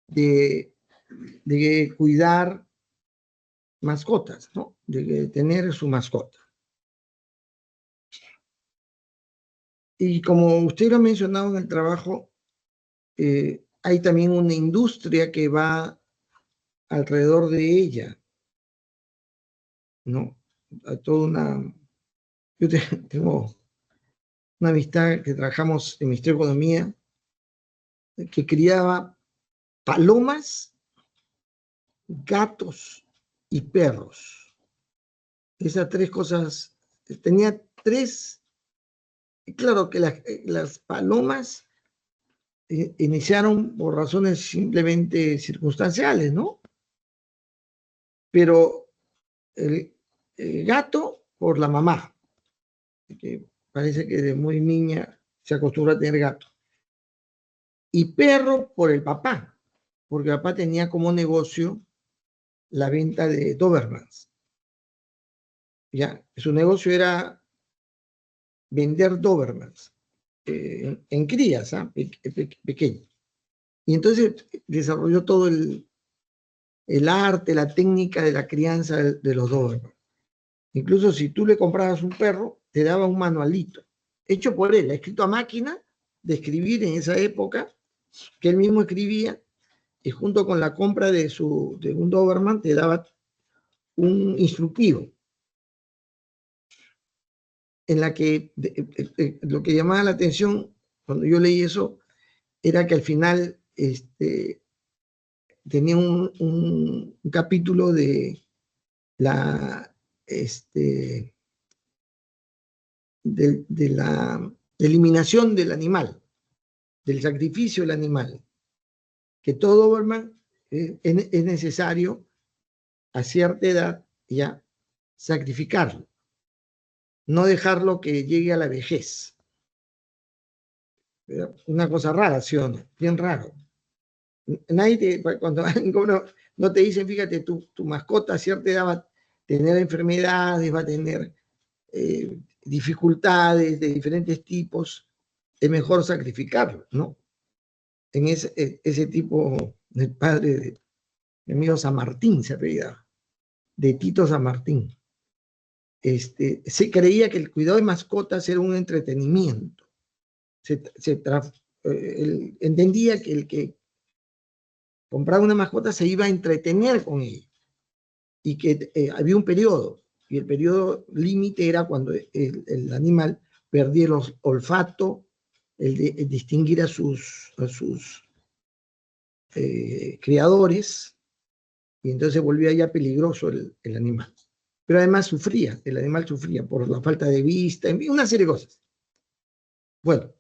de cuidar mascotas, ¿no? De tener su mascota. Y como usted lo ha mencionado en el trabajo, hay también una industria que va alrededor de ella, ¿no? Yo tengo una amistad que trabajamos en el Ministerio de Economía, que criaba palomas, gatos y perros. Esas tres cosas, tenía tres. Claro que las palomas iniciaron por razones simplemente circunstanciales, ¿no? Pero el gato por la mamá, que parece que de muy niña se acostumbra a tener gato. Y perro por el papá, porque el papá tenía como negocio la venta de Dobermans. Ya, su negocio era vender Dobermans. en crías, pequeños. Y entonces desarrolló todo el arte, la técnica de la crianza de los Doberman. Incluso si tú le comprabas un perro, te daba un manualito, hecho por él, escrito a máquina de escribir en esa época, que él mismo escribía, y junto con la compra de un Doberman te daba un instructivo en la que lo que llamaba la atención cuando yo leí eso era que al final tenía un capítulo de la de la eliminación del animal, del sacrificio del animal, que todo Doberman es necesario a cierta edad ya sacrificarlo, no dejarlo que llegue a la vejez. Una cosa rara, ¿sí o no? Bien raro. Nadie cuando no te dicen, fíjate, tu mascota a cierta edad va a tener enfermedades, va a tener dificultades de diferentes tipos, es mejor sacrificarlo, ¿no? En ese tipo, el padre de mi amigo San Martín se apellidaba, de Tito San Martín. Se creía que el cuidado de mascotas era un entretenimiento. Él entendía que el que compraba una mascota se iba a entretener con ella y que había un periodo, y el periodo límite era cuando el animal perdía el olfato, el distinguir a sus criadores, y entonces volvía ya peligroso el animal. Pero además el animal sufría por la falta de vista, una serie de cosas. Bueno,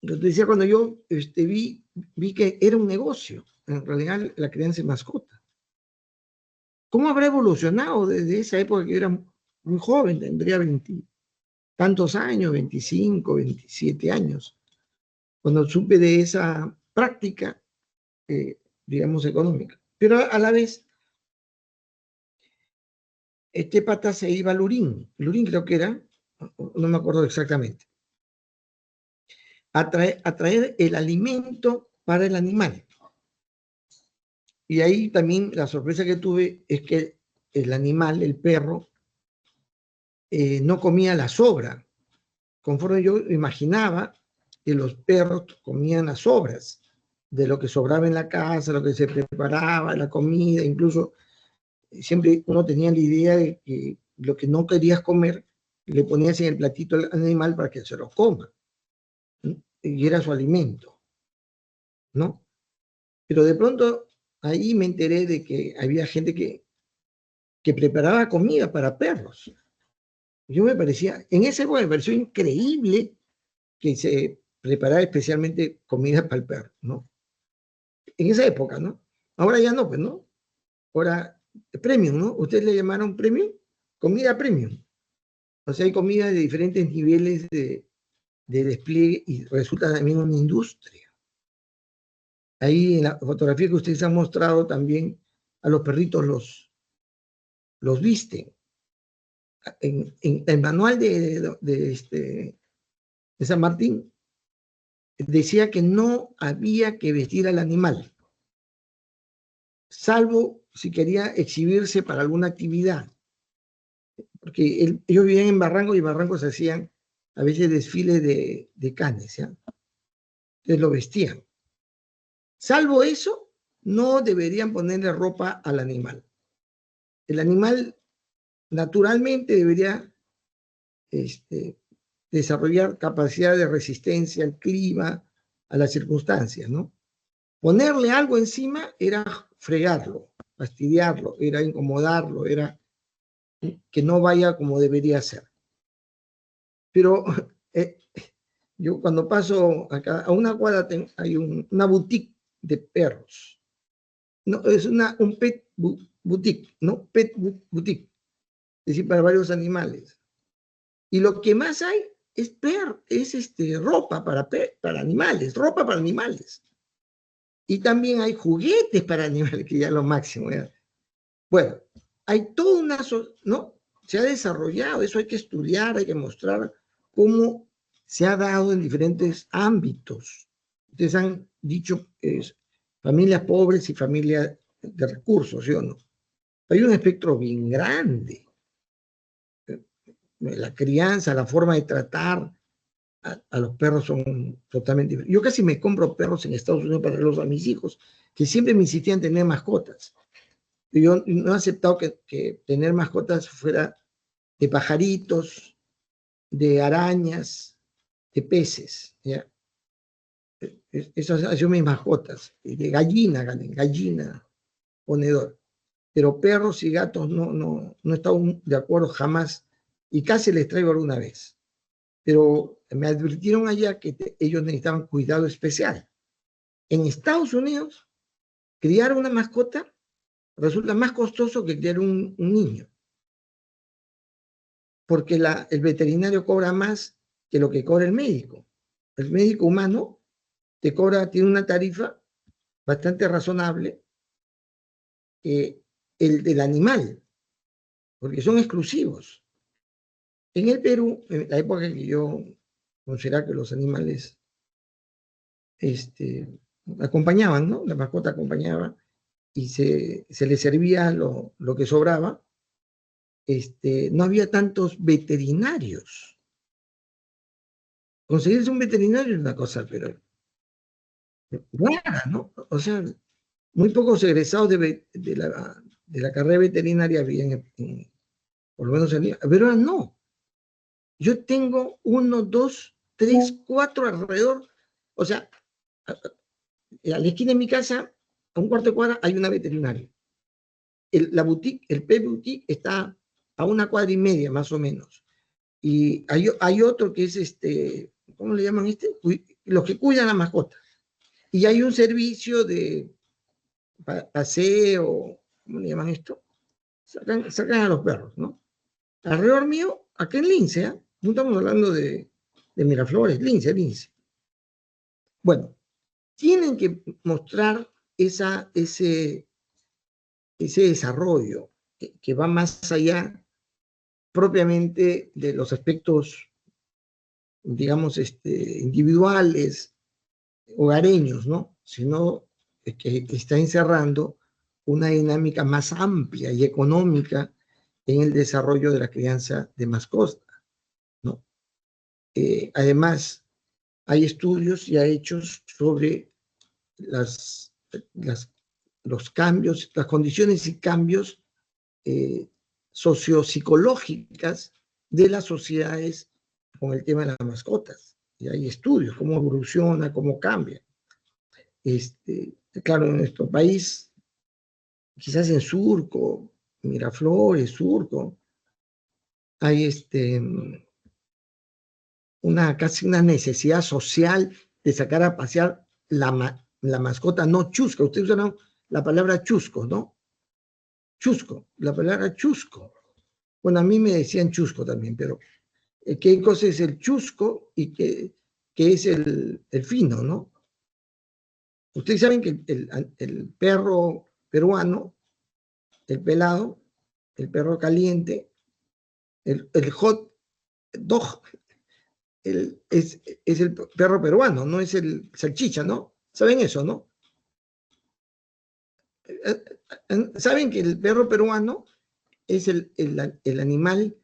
yo te decía, cuando yo vi que era un negocio, en realidad la crianza de mascota. ¿Cómo habrá evolucionado desde esa época que yo era muy joven, tendría 20 tantos años, 25, 27 años, cuando supe de esa práctica, digamos, económica? Pero a la vez, este pata se iba a Lurín creo que era, no me acuerdo exactamente, a traer el alimento para el animal. Y ahí también la sorpresa que tuve es que el animal, el perro, no comía la sobra. Conforme yo imaginaba que los perros comían las sobras de lo que sobraba en la casa, lo que se preparaba, la comida, incluso siempre uno tenía la idea de que lo que no querías comer, le ponías en el platito al animal para que se lo coma, ¿no? Y era su alimento, ¿no? Pero de pronto ahí me enteré de que había gente que preparaba comida para perros. Yo me parecía, en esa época me pareció increíble que se preparara especialmente comida para el perro, ¿no? En esa época, ¿no? Ahora ya no, pues, ¿no? Ahora, premium, ¿no? ¿Ustedes le llamaron premium? Comida premium. O sea, hay comida de diferentes niveles de despliegue y resulta también una industria. Ahí en la fotografía que ustedes han mostrado también a los perritos los visten. En el manual de San Martín decía que no había que vestir al animal, salvo si quería exhibirse para alguna actividad. Porque ellos vivían en Barranco y en Barranco se hacían a veces desfiles de canes, ¿ya? Entonces lo vestían. Salvo eso, no deberían ponerle ropa al animal. El animal naturalmente debería desarrollar capacidad de resistencia al clima, a las circunstancias, ¿no? Ponerle algo encima era fregarlo, fastidiarlo, era incomodarlo, era que no vaya como debería ser. Pero yo cuando paso acá, a una cuadra hay una boutique de perros. No, es un pet boutique, ¿no? Pet boutique. Es decir, para varios animales. Y lo que más hay es ropa para animales, ropa para animales. Y también hay juguetes para animales, que ya es lo máximo, ¿ya? Bueno, hay toda una, ¿no? Se ha desarrollado, eso hay que estudiar, hay que mostrar cómo se ha dado en diferentes ámbitos. Ustedes han dicho familias pobres y familias de recursos, ¿sí o no? Hay un espectro bien grande. La crianza, la forma de tratar a los perros son totalmente diferentes. Yo casi me compro perros en Estados Unidos para darlos a mis hijos, que siempre me insistían en tener mascotas. Yo no he aceptado que tener mascotas fuera de pajaritos, de arañas, de peces, ¿ya? Esas han sido mis mascotas, de gallina, ponedor. Pero perros y gatos no he estado de acuerdo jamás, y casi les traigo alguna vez. Pero me advirtieron allá que ellos necesitaban cuidado especial. En Estados Unidos, criar una mascota resulta más costoso que criar un niño, porque el veterinario cobra más que lo que cobra el médico. El médico humano tiene una tarifa bastante razonable, el del animal, porque son exclusivos. En el Perú, en la época que yo consideraba que los animales acompañaban, ¿no? La mascota acompañaba y se les servía lo que sobraba, no había tantos veterinarios. Conseguirse un veterinario es una cosa, pero rara, ¿no? O sea, muy pocos egresados de la carrera veterinaria había por lo menos pero ahora no. Yo tengo 1, 2, 3, 4 alrededor. O sea, a la esquina de mi casa, a un cuarto de cuadra, hay una veterinaria. La boutique, el Pet Boutique, está a 1 cuadra y media, más o menos. Y hay otro que es ¿cómo le llaman los que cuidan a mascotas. Y hay un servicio de paseo, ¿cómo le llaman esto? Sacan a los perros, ¿no? Alrededor mío, acá en Lince, no estamos hablando de Miraflores, Lince. Bueno, tienen que mostrar ese desarrollo que va más allá propiamente de los aspectos, digamos, individuales, hogareños, ¿no? Sino que está encerrando una dinámica más amplia y económica en el desarrollo de la crianza de mascotas, ¿no? Además, hay estudios ya hechos sobre los cambios, las condiciones y cambios sociopsicológicas de las sociedades con el tema de las mascotas. Y hay estudios, cómo evoluciona, cómo cambia. Claro, en nuestro país, quizás en Surco, Miraflores, Surco, hay casi una necesidad social de sacar a pasear la mascota no chusca. Ustedes usaron la palabra chusco, ¿no? Chusco, la palabra chusco. Bueno, a mí me decían chusco también, pero ¿qué cosa es el chusco y qué es el fino, no? Ustedes saben que el perro peruano, el pelado, el perro caliente, el hot dog, es el perro peruano, no es el salchicha, ¿no? ¿Saben eso, no? ¿Saben que el perro peruano es el animal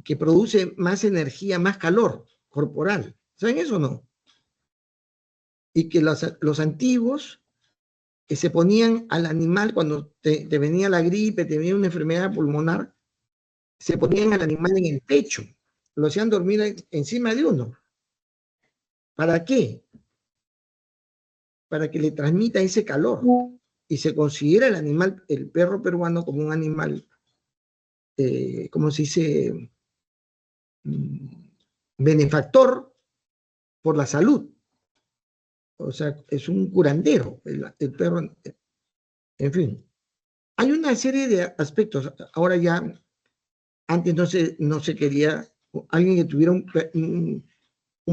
que produce más energía, más calor corporal? ¿Saben eso o no? Y que los antiguos se ponían al animal cuando te venía la gripe, te venía una enfermedad pulmonar, se ponían al animal en el pecho, lo hacían dormir encima de uno. ¿Para qué? Para que le transmita ese calor. Y se considera el animal, el perro peruano, como un animal, ¿cómo se dice? Benefactor por la salud. O sea, es un curandero, el perro. En fin, hay una serie de aspectos. Ahora ya, antes no se quería, alguien que tuviera un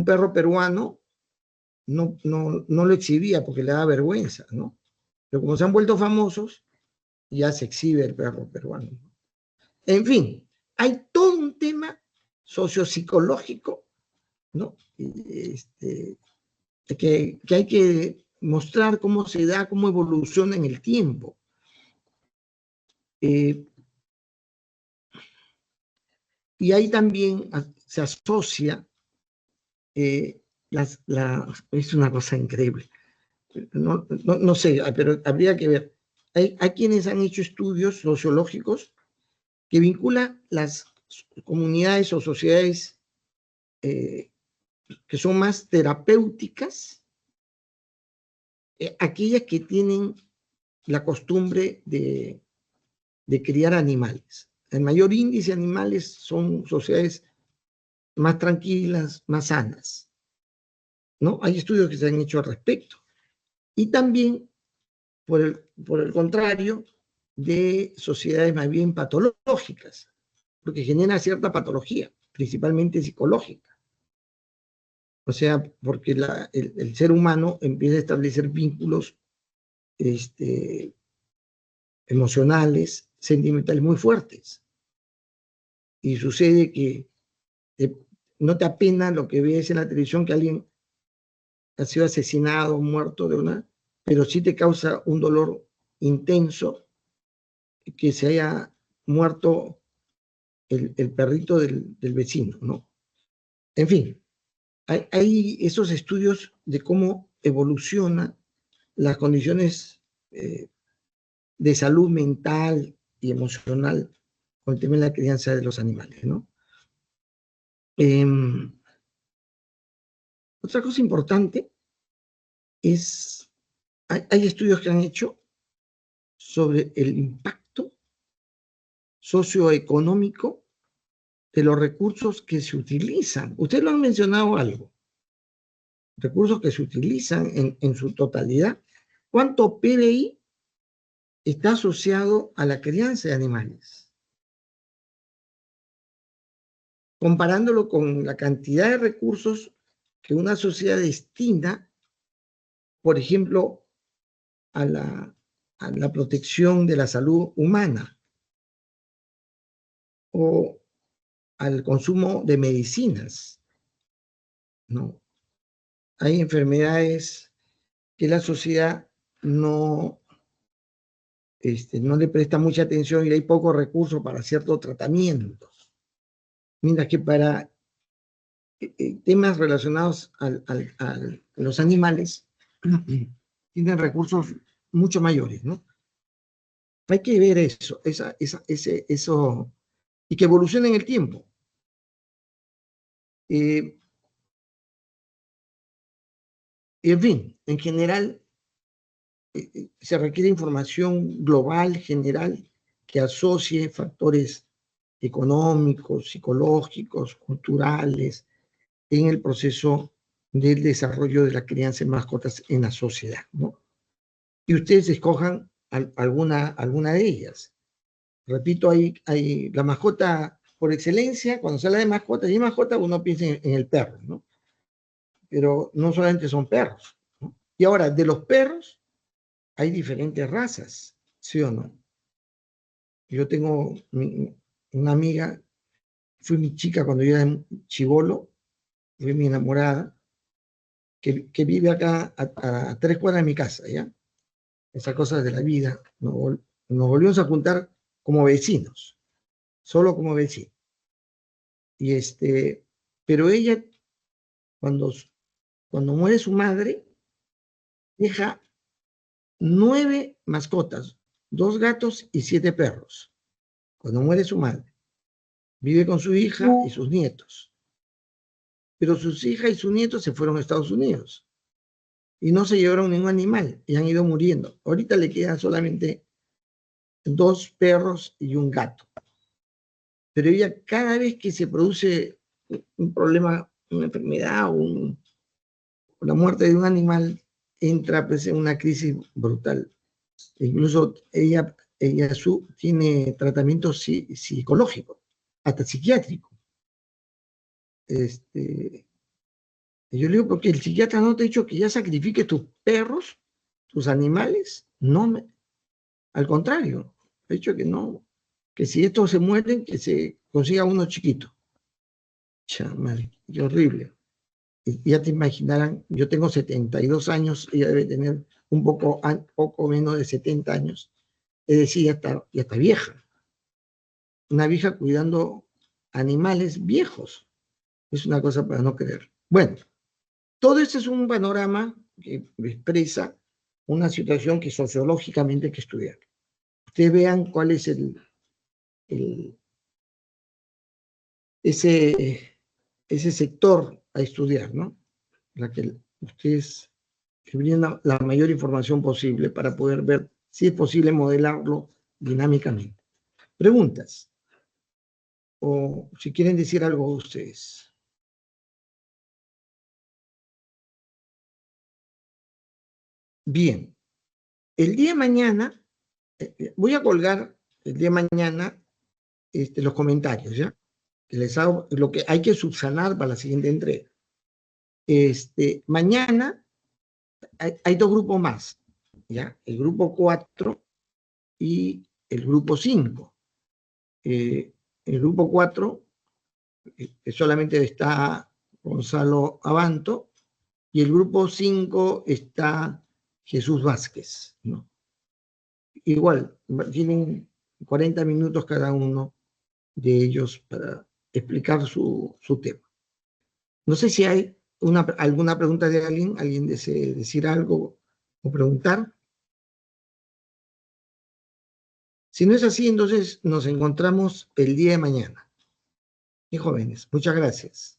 perro peruano, no lo exhibía porque le daba vergüenza, ¿no? Pero como se han vuelto famosos, ya se exhibe el perro peruano. En fin, hay todo un tema sociopsicológico ¿no? Que hay que mostrar cómo se da, cómo evoluciona en el tiempo. Y ahí también se asocia, es una cosa increíble, no sé, pero habría que ver. Hay quienes han hecho estudios sociológicos que vinculan las comunidades o sociedades que son más terapéuticas, aquellas que tienen la costumbre de criar animales. El mayor índice de animales son sociedades más tranquilas, más sanas, ¿no? Hay estudios que se han hecho al respecto. Y también, por el contrario, de sociedades más bien patológicas, porque genera cierta patología, principalmente psicológica. O sea, porque el ser humano empieza a establecer vínculos emocionales, sentimentales muy fuertes. Y sucede que no te apena lo que ves en la televisión, que alguien ha sido asesinado, muerto pero sí te causa un dolor intenso que se haya muerto el perrito del vecino, ¿no? En fin, hay esos estudios de cómo evolucionan las condiciones de salud mental y emocional con el tema de la crianza de los animales, ¿no? Otra cosa importante es, hay estudios que han hecho sobre el impacto socioeconómico de los recursos que se utilizan. Ustedes lo han mencionado algo. Recursos que se utilizan en su totalidad. ¿Cuánto PBI está asociado a la crianza de animales? Comparándolo con la cantidad de recursos que una sociedad destina, por ejemplo, a la protección de la salud humana o al consumo de medicinas, ¿no? Hay enfermedades que la sociedad no le presta mucha atención y hay pocos recursos para ciertos tratamientos. Mientras que para temas relacionados a los animales, tienen recursos mucho mayores, ¿no? Hay que ver eso, eso y que evolucione en el tiempo. Y en fin, en general, se requiere información global, general, que asocie factores económicos, psicológicos, culturales, en el proceso del desarrollo de la crianza de mascotas en la sociedad, ¿no? Y ustedes escojan alguna de ellas. Repito, hay la mascota por excelencia. Cuando se habla de mascotas y mascotas, uno piensa en el perro, ¿no? Pero no solamente son perros, ¿no? Y ahora, de los perros, hay diferentes razas, ¿sí o no? Yo tengo una amiga, fue mi chica cuando yo era chibolo, fue mi enamorada, que vive acá a 3 cuadras de mi casa, ¿ya? Esas cosas de la vida. Nos volvimos a juntar como vecinos, solo como vecinos. Y pero ella, cuando muere su madre, deja 9 mascotas, 2 gatos y 7 perros. Cuando muere su madre, vive con su hija y sus nietos. Pero sus hijas y sus nietos se fueron a Estados Unidos y no se llevaron ningún animal y han ido muriendo. Ahorita le quedan solamente 2 perros y un gato. Pero ella, cada vez que se produce un problema, una enfermedad o la muerte de un animal, entra pues, en una crisis brutal. Incluso ella tiene tratamiento psicológico, hasta psiquiátrico. Yo le digo, porque el psiquiatra no te ha dicho que ya sacrifiques tus perros, tus animales. No, al contrario, ha dicho que no, que si estos se mueren, que se consiga uno chiquito. Chamal, qué horrible. Ya te imaginarán, yo tengo 72 años, ella debe tener un poco menos de 70 años, es decir, ya está vieja. Una vieja cuidando animales viejos. Es una cosa para no creer. Bueno, todo este es un panorama que expresa una situación que sociológicamente hay que estudiar. Ustedes vean cuál es ese sector a estudiar, ¿no? La que ustedes brindan la mayor información posible para poder ver si es posible modelarlo dinámicamente. Preguntas, o si quieren decir algo ustedes. Bien, el día de mañana, voy a colgar el día de mañana los comentarios, ¿ya? Que les hago lo que hay que subsanar para la siguiente entrega. Mañana hay dos grupos más, ¿ya? El grupo 4 y el grupo 5. El grupo 4 solamente está Gonzalo Abanto, y el grupo 5 está Jesús Vázquez, ¿no? Igual, tienen 40 minutos cada uno de ellos para explicar su tema. No sé si hay alguna pregunta de alguien desea decir algo o preguntar. Si no es así, entonces nos encontramos el día de mañana. Y jóvenes, muchas gracias.